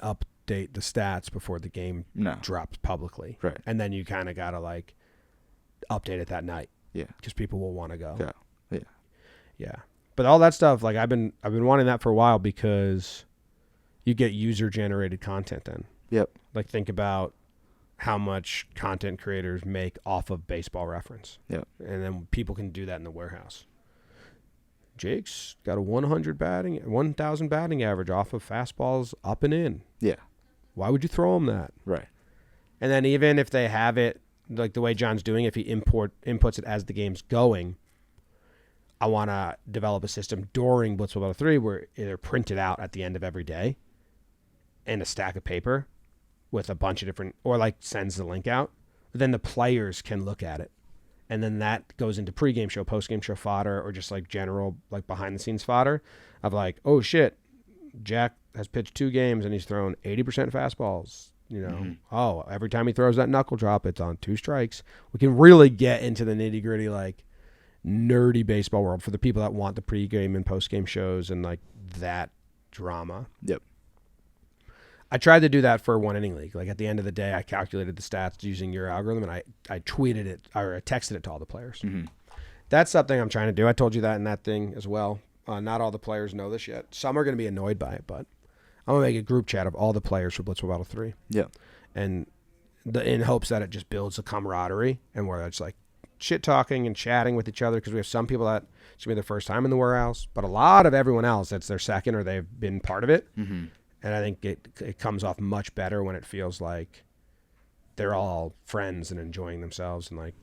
update the stats before the game drops publicly. Right. And then you kind of got to, like, update it that night. Yeah. Because people will want to go. Yeah. Yeah. Yeah. But all that stuff, like, I've been wanting that for a while, because you get user-generated content then. Yep. Like, think about how much content creators make off of Baseball Reference. Yep. And then people can do that in the warehouse. Jake's got a 1,000 batting average off of fastballs up and in. Yeah. Why would you throw him that? Right. And then even if they have it, like the way John's doing, if he inputs it as the game's going, I want to develop a system during Blitzball Battle 3 where they're printed out at the end of every day in a stack of paper with a bunch of different, or like sends the link out. But then the players can look at it. And then that goes into pregame show, postgame show fodder, or just like general, like behind the scenes fodder of like, oh shit, Jack has pitched 2 games and he's thrown 80% fastballs. You know, oh, every time he throws that knuckle drop, it's on 2 strikes. We can really get into the nitty gritty, like nerdy baseball world for the people that want the pregame and postgame shows and like that drama. Yep. I tried to do that for 1 inning league. Like at the end of the day, I calculated the stats using your algorithm, and I tweeted it, or I texted it to all the players. That's something I'm trying to do. I told you that in that thing as well. Not all the players know this yet. Some are going to be annoyed by it, but I'm going to make a group chat of all the players for Blitzball Battle 3. Yeah. And in hopes that it just builds a camaraderie and where it's like shit talking and chatting with each other, because we have some people that it's going to be their first time in the warehouse, but a lot of everyone else that's their second or they've been part of it. Mm-hmm. And I think it comes off much better when it feels like they're all friends and enjoying themselves and like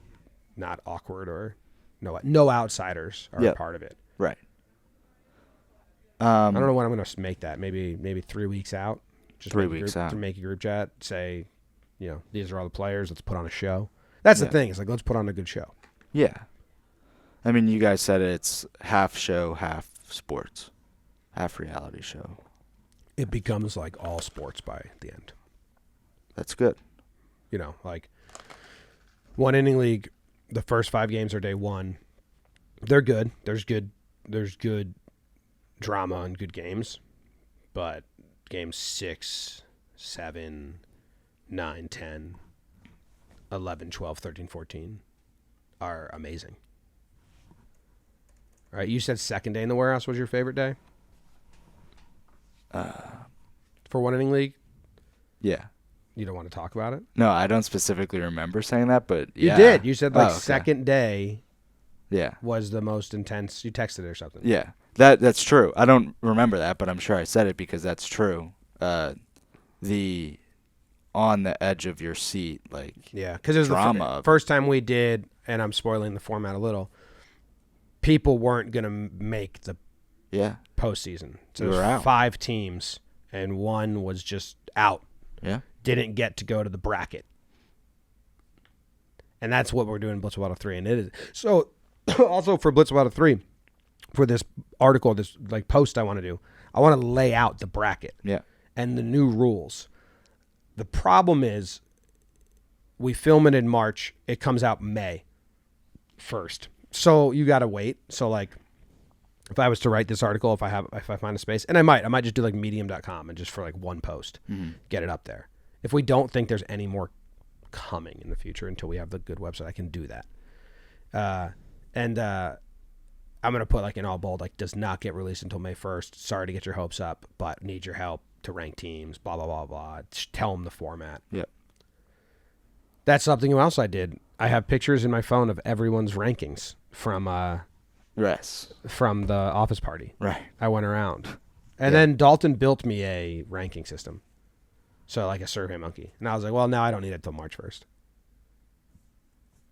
not awkward or no outsiders are a part of it. Right. I don't know when I'm going to make that. Maybe 3 weeks out. Just 3 weeks out. To make a group chat. Say, these are all the players. Let's put on a show. That's the thing. It's like, let's put on a good show. Yeah. I mean, you guys said it's half show, half sports, half reality show. It becomes like all sports by the end. That's good. Like 1 inning league, the first 5 games are day 1. They're good. There's good drama and good games. But games 6, 7, 9, 10, 11, 12, 13, 14 are amazing. All right, you said second day in the warehouse was your favorite day? For 1 inning league? Yeah. You don't want to talk about it? No, I don't specifically remember saying that, but yeah. You did. You said okay. second day Yeah. was the most intense. You texted it or something. Yeah. That's true. I don't remember that, but I'm sure I said it because that's true. The on the edge of your seat, like, yeah, because it was drama the first time we did, and I'm spoiling the format a little. People weren't gonna make the postseason, so You there were was out. 5 teams, and one was just out. Yeah. Didn't get to go to the bracket, and that's what we're doing in Blitzball Battle 3, and it is so. Also for Blitzball Battle 3, for this article, this like post I want to do, I want to lay out the bracket. Yeah. And the new rules. The problem is we film it in March. It comes out May 1st. So you got to wait. So like if I was to write this article, if I find a space, and I might just do like medium.com and just for like one post, get it up there. If we don't think there's any more coming in the future until we have the good website, I can do that. And I'm going to put like in all bold, like does not get released until May 1st. Sorry to get your hopes up, but need your help to rank teams, blah, blah, blah, blah. Tell them the format. Yep. That's something else I did. I have pictures in my phone of everyone's rankings from the office party. Right. I went around. And then Dalton built me a ranking system. So like a survey monkey. And I was like, well, now I don't need it till March 1st.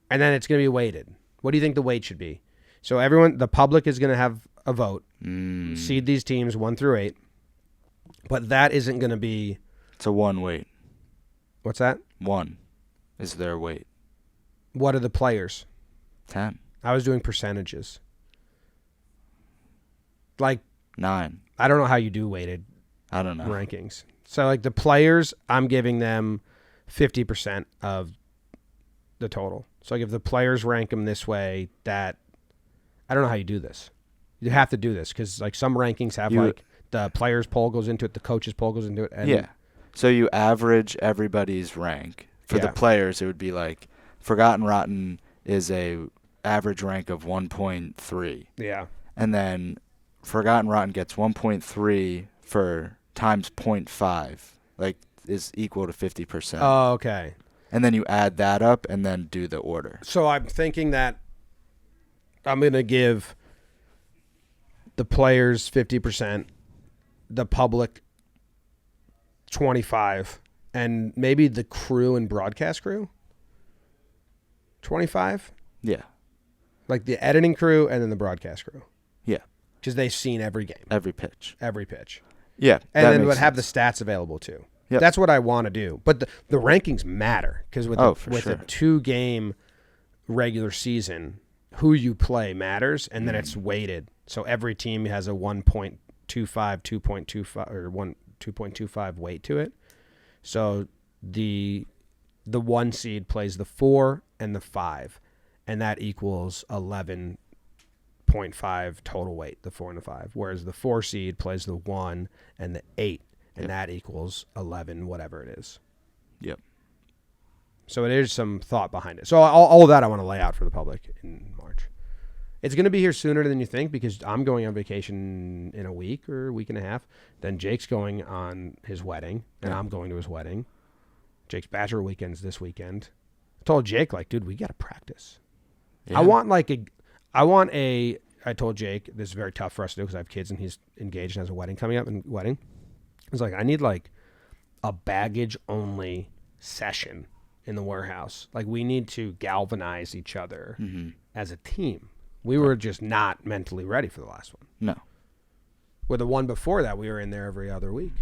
And then it's going to be weighted. What do you think the weight should be? So the public is going to have a vote. Seed these teams 1 through 8. But that isn't going to be... It's a 1 weight. What's that? 1 is their weight. What are the players? 10. I was doing percentages. Like... 9. I don't know how you do weighted I don't know. rankings. So like the players, I'm giving them 50% of the total. So like if the players rank them this way, that... I don't know how you do this. You have to do this because like some rankings have like the players poll goes into it, the coaches poll goes into it. And yeah. So you average everybody's rank. For the players, it would be like Forgotten Rotten is a average rank of 1.3. Yeah. And then Forgotten Rotten gets 1.3 for times 0.5, like is equal to 50%. Oh, okay. And then you add that up and then do the order. So I'm thinking that I'm going to give the players 50%, the public 25%, and maybe the crew and broadcast crew 25%. Yeah. Like the editing crew and then the broadcast crew. Yeah. Because they've seen every game. Every pitch. And Yeah. then would have the stats available too. Yep. That's what I want to do. But the rankings matter because with a 2-game regular season, who you play matters, and then it's weighted. So every team has a 1.25, 2.25, or 2.25 weight to it. So the 1 seed plays the 4 and the 5, and that equals 11.5 total weight, the 4 and the 5. Whereas the 4 seed plays the 1 and the 8, and that equals 11, whatever it is. Yep. So it is some thought behind it. So all of that I want to lay out for the public in March. It's going to be here sooner than you think because I'm going on vacation in a week or a week and a half. Then Jake's going on his wedding, and I'm going to his wedding. Jake's bachelor weekend's this weekend. I told Jake, like, dude, we got to practice. Yeah. I told Jake, this is very tough for us to do because I have kids and he's engaged and has a wedding coming up. It's like, I need like a baggage only session in the warehouse. Like we need to galvanize each other as a team. We were just not mentally ready for the last one. No. With the one before that, we were in there every other week.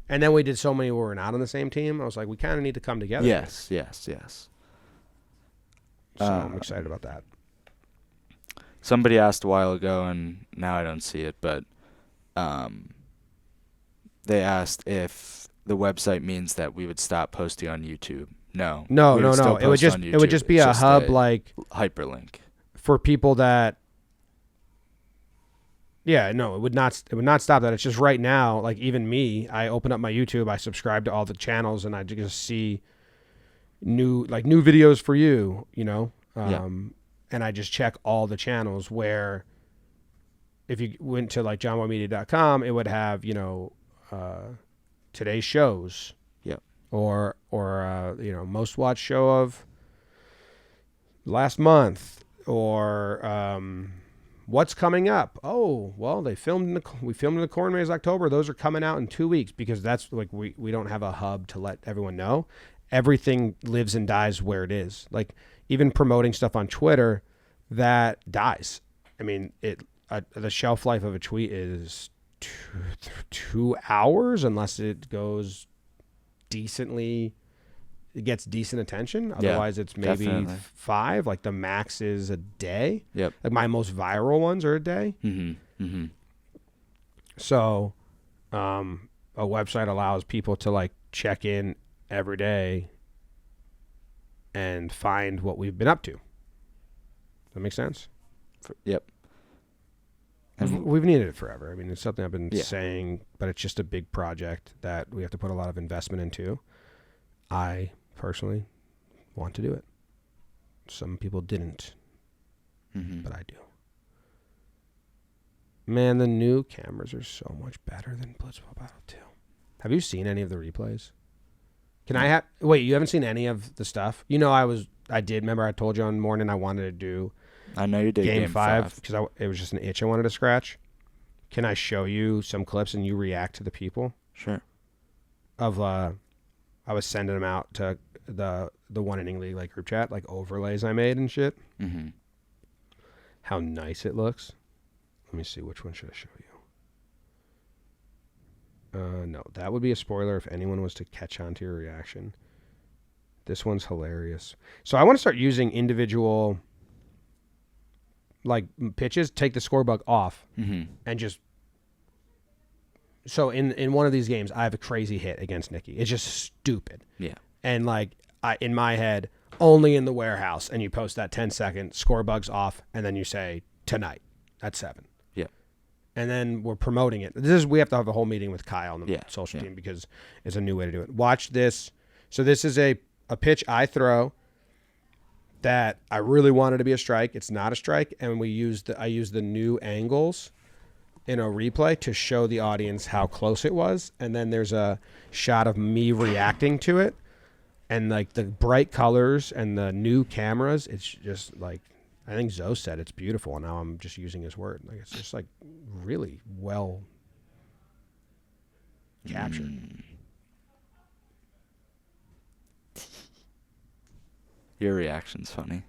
And then we did so many where we're not on the same team. I was like, we kind of need to come together. Yes. So I'm excited about that. Somebody asked a while ago, and now I don't see it, but they asked if the website means that we would stop posting on YouTube. No. No. We would still It would post on just be YouTube. a It's hub like hyperlink. for people that. Yeah, no, it would not stop that. It's just right now, like even me, I open up my YouTube, I subscribe to all the channels, and I just see new videos for you, you know. And I just check all the channels where if you went to like jomboymedia.com, it would have, you know, today's shows. Yep. Or you know, most watched show of last month or what's coming up. Oh, well, we filmed in the Corn Maze October. Those are coming out in 2 weeks because that's like we don't have a hub to let everyone know. Everything lives and dies where it is. Like even promoting stuff on Twitter, that dies. I mean, the shelf life of a tweet is 2 hours unless it goes decently. It gets decent attention. Otherwise, it's maybe definitely 5. Like the max is a day. Yep. Like my most viral ones are a day. So, a website allows people to like check in every day and find what we've been up to. Does that make sense? Yep. We've needed it forever. I mean, it's something I've been saying, but it's just a big project that we have to put a lot of investment into. I personally want to do it. Some people didn't, but I do. Man, the new cameras are so much better than Blitzball Battle 2. Have you seen any of the replays? Wait, you haven't seen any of the stuff? You know, I did. Remember I told you on Mornin I wanted to do I know you did Game 5 because it was just an itch I wanted to scratch. Can I show you some clips and you react to the people? Sure. I was sending them out to the One Inning League like group chat, like overlays I made and shit. How nice it looks. Let me see, which one should I show you? No, that would be a spoiler if anyone was to catch on to your reaction. This one's hilarious. So I want to start using individual like pitches, take the score bug off, and just. So in one of these games, I have a crazy hit against Nikki. It's just stupid. Yeah. And like in my head, only in the warehouse, and you post that 10-second score bugs off, and then you say tonight at 7. Yeah. And then we're promoting it. We have to have a whole meeting with Kyle on the social team because it's a new way to do it. Watch this. So this is a pitch I throw that I really wanted to be a strike. It's not a strike, and I use the new angles in a replay to show the audience how close it was. And then there's a shot of me reacting to it. And like the bright colors and the new cameras, it's just like, I think Zoe said it's beautiful. And now I'm just using his word. Like it's just like really well captured. Your reaction's funny.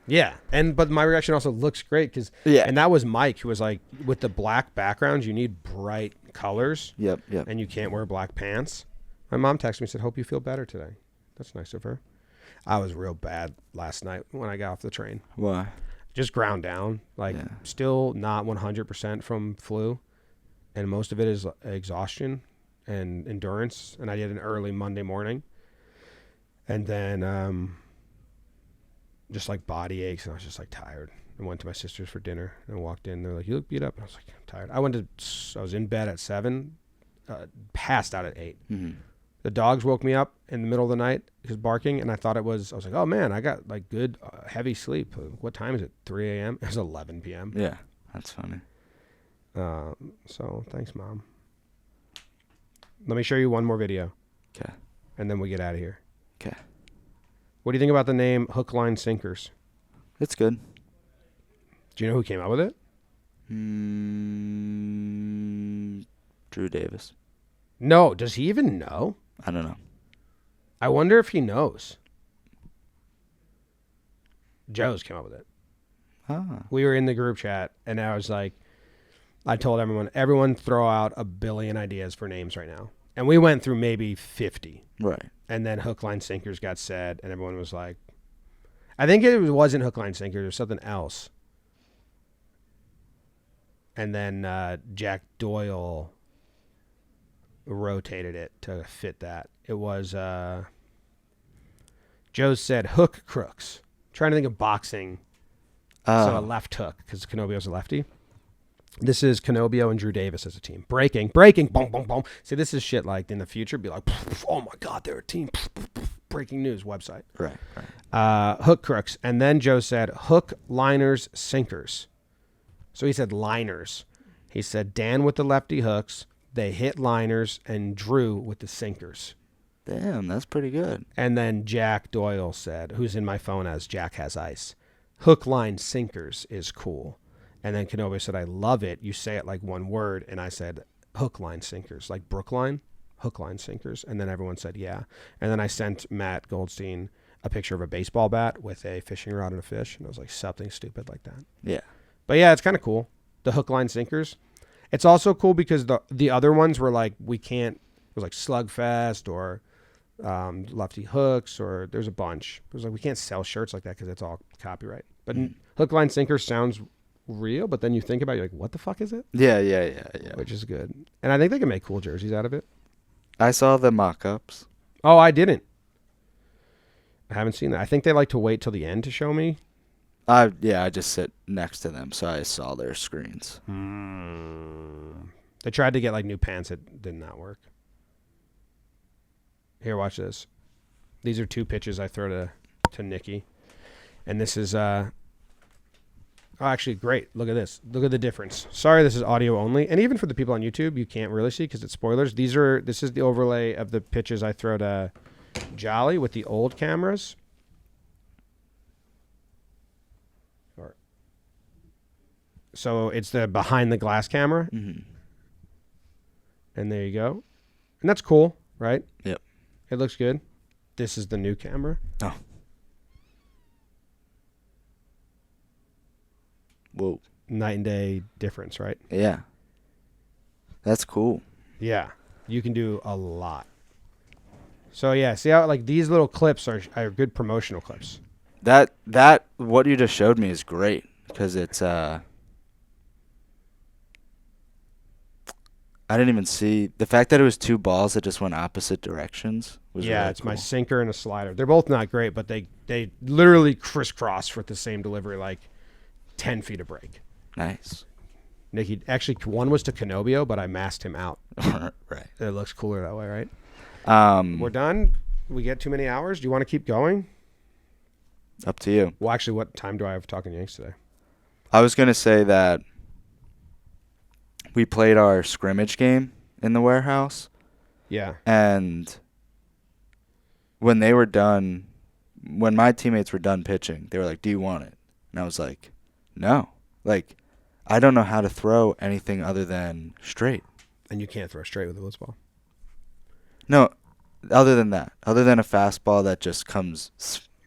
Yeah, but my reaction also looks great because and that was Mike who was like, with the black backgrounds, you need bright colors. Yep. And you can't wear black pants. My mom texted me and said, "Hope you feel better today." That's nice of her. I was real bad last night when I got off the train. Why? Just ground down, still not 100% from flu, and most of it is exhaustion and endurance. And I did an early Monday morning, and then just like body aches, and I was just like tired. I went to my sister's for dinner and walked in. They're like, "You look beat up." And I was like, "I'm tired." I was in bed at 7, passed out at 8. The dogs woke me up in the middle of the night because barking, and I was like, oh man, I got like good heavy sleep. What time is it? 3 a.m. It was 11 p.m. Yeah, that's funny. So thanks, Mom. Let me show you one more video. Okay. And then we get out of here. Okay. What do you think about the name Hook, Line, Sinkers? It's good. Do you know who came up with it? Drew Davis. No. Does he even know? I don't know. I wonder if he knows. Joe's came up with it. Ah. We were in the group chat, and I was like, I told everyone throw out a billion ideas for names right now. And we went through maybe 50. Right. And then Hook, Line, Sinkers got said, and everyone was like, I think it wasn't Hook, Line, Sinkers. It was something else. And then Jack Doyle rotated it to fit that. It was, Joe said Hook Crooks. Trying to think of boxing. So a left hook, because Canobio's a lefty. This is Canobio and Drew Davis as a team. Breaking, boom, boom, boom. See, this is shit like in the future. Be like, oh my God, they're a team. Breaking news website. Right. Hook Crooks. And then Joe said hook, liners, sinkers. So he said liners. He said Dan with the lefty hooks. They hit liners, and Drew with the sinkers. Damn, that's pretty good. And then Jack Doyle said, who's in my phone as Jack Has Ice, hook, line, sinkers is cool. And then Kenobi said, I love it. You say it like one word. And I said, hook, line, sinkers, like Brookline, hook, line, sinkers. And then everyone said, yeah. And then I sent Matt Goldstein a picture of a baseball bat with a fishing rod and a fish. And it was like something stupid like that. Yeah. But yeah, it's kind of cool. The hook, line, sinkers. It's also cool because the other ones were like, we can't, it was like Slugfest or Lefty Hooks, or there's a bunch. It was like, we can't sell shirts like that because it's all copyright. But hook, line, sinker sounds real, but then you think about it, you're like, what the fuck is it? Yeah. Which is good. And I think they can make cool jerseys out of it. I saw the mock-ups. Oh, I didn't. I haven't seen that. I think they like to wait till the end to show me. I just sit next to them, so I saw their screens. They tried to get like new pants. It did not work. Here, watch this. These are two pitches I throw to Nikki. And this is actually great. Look at this. Look at the difference. Sorry, this is audio only. And even for the people on YouTube, you can't really see because it's spoilers. This is the overlay of the pitches I throw to Jolly with the old cameras. So it's the behind the glass camera. Mm-hmm. And there you go. And that's cool, right? Yep. It looks good. This is the new camera. Oh. Whoa. Night and day difference, right? Yeah. That's cool. Yeah. You can do a lot. So yeah, see how like these little clips are good promotional clips. That what you just showed me is great because it's I didn't even see the fact that it was two balls that just went opposite directions. Yeah, really it's cool. my sinker and a slider. They're both not great, but they literally crisscross with the same delivery, like 10 feet of break. Nice. Nikki, actually, one was to Canobio, but I masked him out. Right. It looks cooler that way, right? We're done. We get too many hours. Do you want to keep going? Up to you. Well, actually, what time do I have Talking Yanks today? I was gonna say that we played our scrimmage game in the warehouse. Yeah. And when they were done, when my teammates were done pitching, they were like, do you want it? And I was like, no. Like, I don't know how to throw anything other than straight. And you can't throw straight with a blitzball. No, other than that. Other than a fastball that just comes...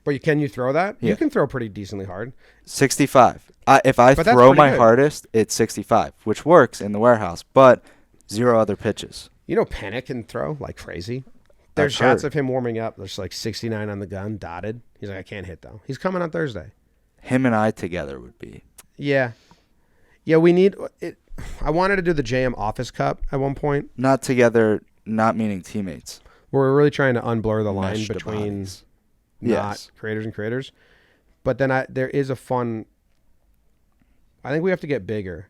But can you throw that? Yeah. You can throw pretty decently hard. 65. If I But that's throw pretty my good. hardest, it's 65, which works in the warehouse, but 0 other pitches. You know, Panic can throw like crazy. There's I've shots heard. of him warming up. There's like 69 on the gun, dotted. He's like, I can't hit, though. He's coming on Thursday. Him and I together would be... Yeah. Yeah, we need it. I wanted to do the JM Office Cup at one point. Not together, not meaning teammates. We're really trying to unblur the line Mesh the between bodies. not Yes. creators and creators. But then there is a fun... I think we have to get bigger.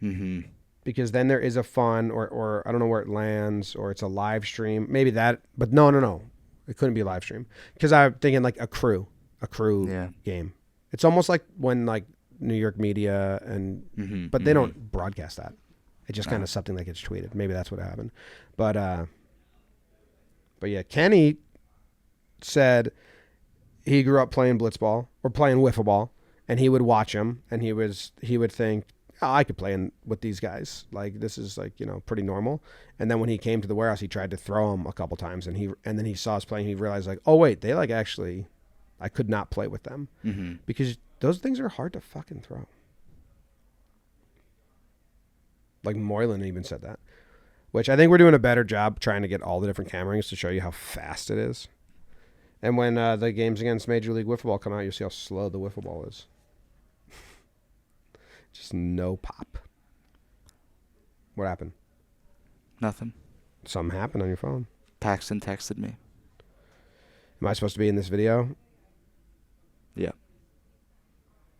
Mm-hmm. because then there is a fun or I don't know where it lands, or it's a live stream. Maybe that, but no. It couldn't be a live stream because I'm thinking like a crew Yeah. game. It's almost like when like New York media but they don't broadcast that. It's just kind of something that gets tweeted. Maybe that's what happened. But yeah, Kenny said he grew up playing blitzball or playing wiffle ball, and he would watch them, and he would think, oh, I could play with these guys. Like, this is like, pretty normal. And then when he came to the warehouse, he tried to throw them a couple times, and then he saw us playing. He realized like, oh wait, they like actually, I could not play with them because those things are hard to fucking throw. Like Moylan even said that, which I think we're doing a better job trying to get all the different camera angles to show you how fast it is. And when the games against Major League Wiffle Ball come out, you'll see how slow the wiffle ball is. Just no pop. What happened? Nothing. Something happened on your phone. Paxton texted me. Am I supposed to be in this video? Yeah.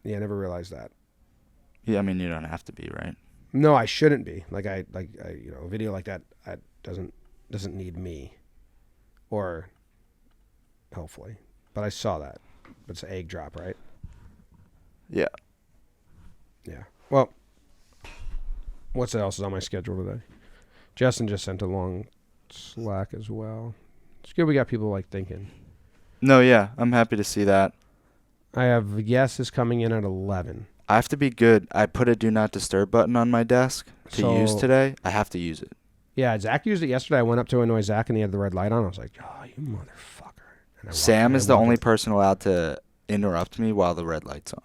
Yeah, I never realized that. Yeah, I mean, you don't have to be, right? No, I shouldn't be. A video like that doesn't need me, or hopefully. But I saw that. It's an egg drop, right? Yeah. Yeah. Well, what else is on my schedule today? Justin just sent a long Slack as well. It's good we got people like thinking. No, yeah, I'm happy to see that. I have guesses coming in at 11. I have to be good. I put a do not disturb button on my desk to use today. I have to use it. Yeah, Zach used it yesterday. I went up to annoy Zach, and he had the red light on. I was like, oh, you motherfucker. And Sam is the only person allowed to interrupt me while the red light's on,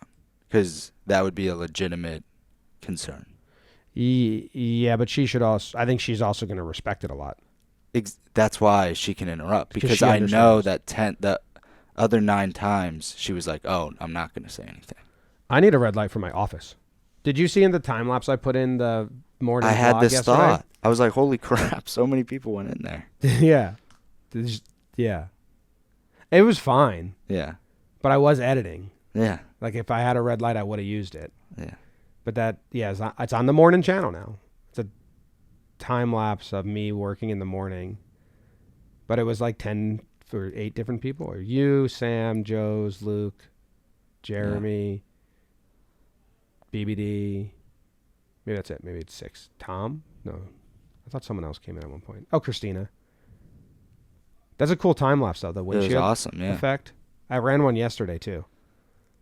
because that would be a legitimate concern. Yeah, but she should also. I think she's also going to respect it a lot. That's why she can interrupt, because I know that the other 9 times she was like, "Oh, I'm not going to say anything." I need a red light for my office. Did you see in the time lapse I put in the morning? I had this yesterday? thought. I was like, "Holy crap! So many people went in there." Yeah, yeah. It was fine. Yeah. But I was editing. Yeah. Like if I had a red light, I would have used it. Yeah. But it's on the Mornin channel now. It's a time lapse of me working in the morning. But it was like 10 or 8 different people. Or you, Sam, Joe's, Luke, Jeremy, BBD. Maybe that's it. Maybe it's 6. Tom? No. I thought someone else came in at one point. Oh, Christina. That's a cool time lapse though. The windshield it was awesome, yeah. effect. I ran one yesterday too.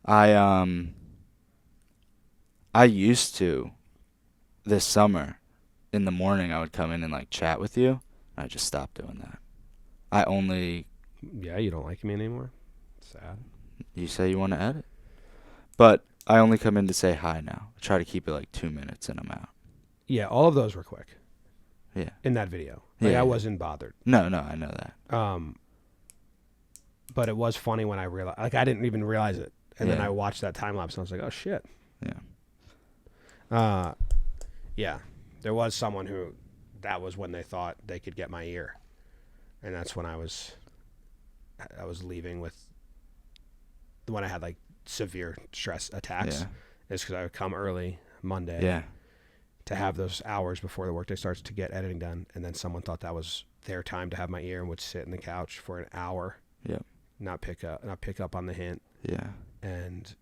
I used to this summer in the morning I would come in and like chat with you. I just stopped doing that. Yeah, you don't like me anymore? Sad. You say you want to edit. But I only come in to say hi now. I try to keep it like 2 minutes and I'm out. Yeah, all of those were quick. Yeah. In that video. Like I wasn't bothered. No, I know that. But it was funny when I realized, like I didn't even realize it. And then I watched that time lapse and I was like, oh shit. Yeah. Yeah. There was someone who, that was when they thought they could get my ear. And that's when I was leaving when I had like severe stress attacks. Yeah. Is because I would come early Monday. Yeah. To have those hours before the workday starts to get editing done. And then someone thought that was their time to have my ear and would sit in the couch for an hour. Yep. Not pick up on the hint. Yeah. And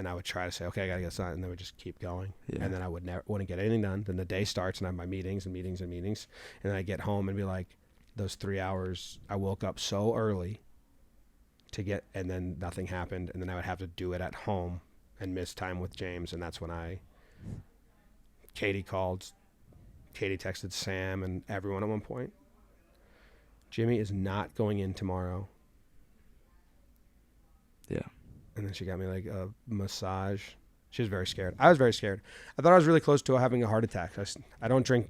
I would try to say, okay, I gotta get something, and they would just keep going. Yeah. And then I wouldn't get anything done. Then the day starts, and I have my meetings, and then I get home and be like, those 3 hours, I woke up so early and then nothing happened, and then I would have to do it at home and miss time with James, and that's when Katie called. Katie texted Sam and everyone at one point. Jimmy is not going in tomorrow. Yeah. And then she got me like a massage. She was very scared. I was very scared. I thought I was really close to having a heart attack. I don't drink.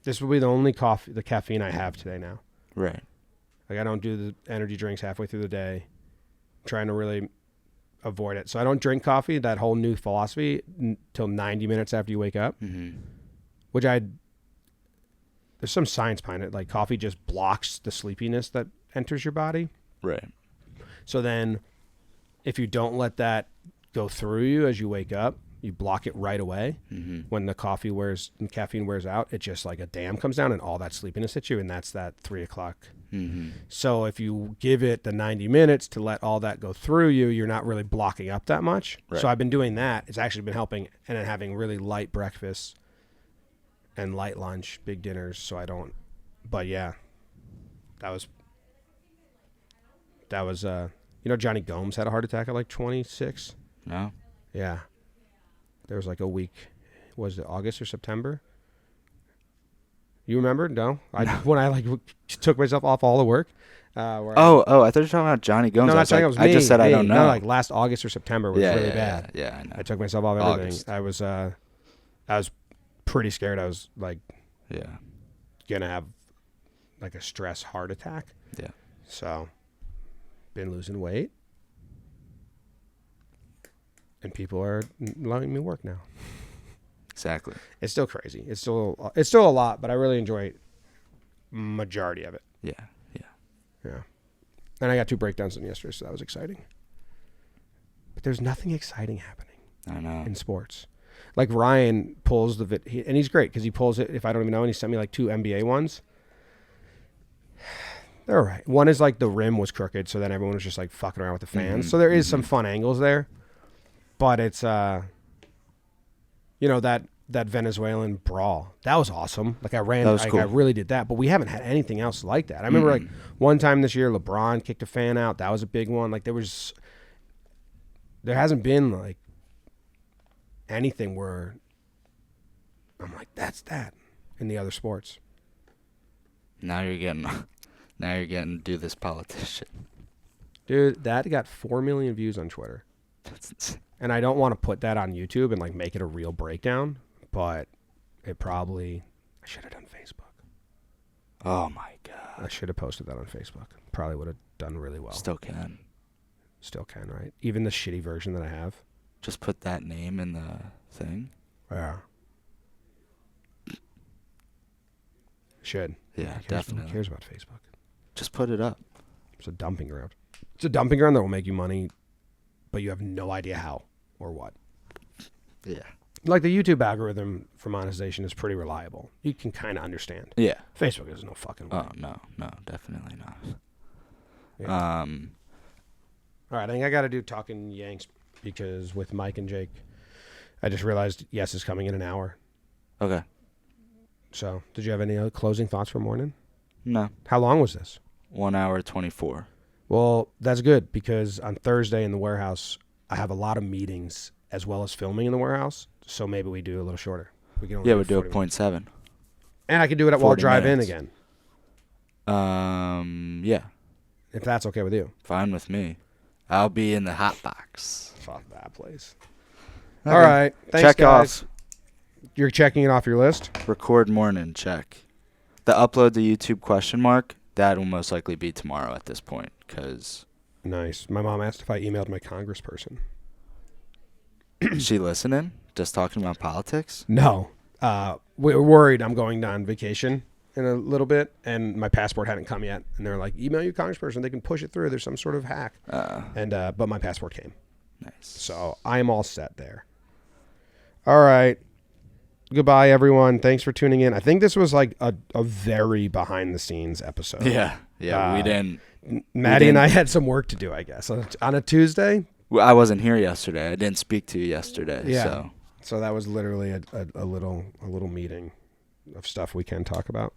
This will be the only the caffeine I have today now. Right. Like I don't do the energy drinks halfway through the day. I'm trying to really avoid it. So I don't drink coffee, that whole new philosophy, till 90 minutes after you wake up. Mm-hmm. Which there's some science behind it. Like coffee just blocks the sleepiness that enters your body. Right. So then if you don't let that go through you as you wake up, you block it right away. Mm-hmm. When the caffeine wears out, it just like a dam comes down and all that sleepiness hits you, and that's that 3 o'clock. Mm-hmm. So if you give it the 90 minutes to let all that go through you, you're not really blocking up that much. Right. So I've been doing that. It's actually been helping, and then having really light breakfasts and light lunch, big dinners, so I don't. But yeah, that was Johnny Gomes had a heart attack at like 26. No. Yeah. There was like a week. Was it August or September? You remember? No. When I like took myself off all the work. I thought you were talking about Johnny Gomes. No, not saying it was me. I just said I don't know. No, like last August or September was really bad. Yeah, I know. I took myself off everything. August. I was pretty scared. I was like gonna have like a stress heart attack. Yeah. So been losing weight. And people are letting me work now. Exactly. It's still crazy. It's still a lot, but I really enjoy majority of it. Yeah. Yeah. And I got 2 breakdowns in yesterday, so that was exciting. But there's nothing exciting happening I know. in sports. Like Ryan pulls and he's great because he pulls it, if I don't even know, and he sent me like 2 NBA ones. They're all right. One is like the rim was crooked, so then everyone was just like fucking around with the fans. Mm-hmm. So there is some fun angles there. But it's, that Venezuelan brawl, that was awesome. Like I cool. really did that. But we haven't had anything else like that. I remember like one time this year, LeBron kicked a fan out. That was a big one. Like there hasn't been like anything where I'm like, that's that in the other sports. Now you're getting to do this politician. Dude, that got 4 million views on Twitter. That's insane. And I don't want to put that on YouTube and like make it a real breakdown, but I should have done Facebook. Oh my God. I should have posted that on Facebook. Probably would have done really well. Still can. Still can, right? Even the shitty version that I have. Just put that name in the thing. Yeah. Should. Yeah, Who definitely. cares about Facebook? Just put it up. It's a dumping ground. It's a dumping ground that will make you money, but you have no idea how or what. Yeah. Like the YouTube algorithm for monetization is pretty reliable. You can kind of understand. Yeah. Facebook is no fucking way. Oh, no, definitely not. Yeah. All right, I think I got to do Talking Yanks because with Mike and Jake, I just realized Yes is coming in an hour. Okay. So, did you have any other closing thoughts for Mornin? No. How long was this? 1 hour 24. Well, that's good because on Thursday in the warehouse, I have a lot of meetings as well as filming in the warehouse. So maybe we do a little shorter. We can We'll do a 0.7. And I can do it while I drive minutes. in again. Yeah. If that's okay with you. Fine with me. I'll be in the hot box. Fuck that place. Okay. All right. Thanks, Check guys. off. You're checking it off your list? Record Mornin, check. The upload to YouTube question mark, that will most likely be tomorrow at this point, because... Nice. My mom asked if I emailed my congressperson. Is she listening? Just talking about politics? No. We're worried I'm going on vacation in a little bit, and my passport hadn't come yet. And they're like, email your congressperson. They can push it through. There's some sort of hack. But my passport came. Nice. So I'm all set there. All right. Goodbye, everyone. Thanks for tuning in. I think this was like a very behind-the-scenes episode. Yeah, we didn't. Maddie and I had some work to do, I guess. On a Tuesday? Well, I wasn't here yesterday. I didn't speak to you yesterday. Yeah. So that was literally a little meeting of stuff we can talk about.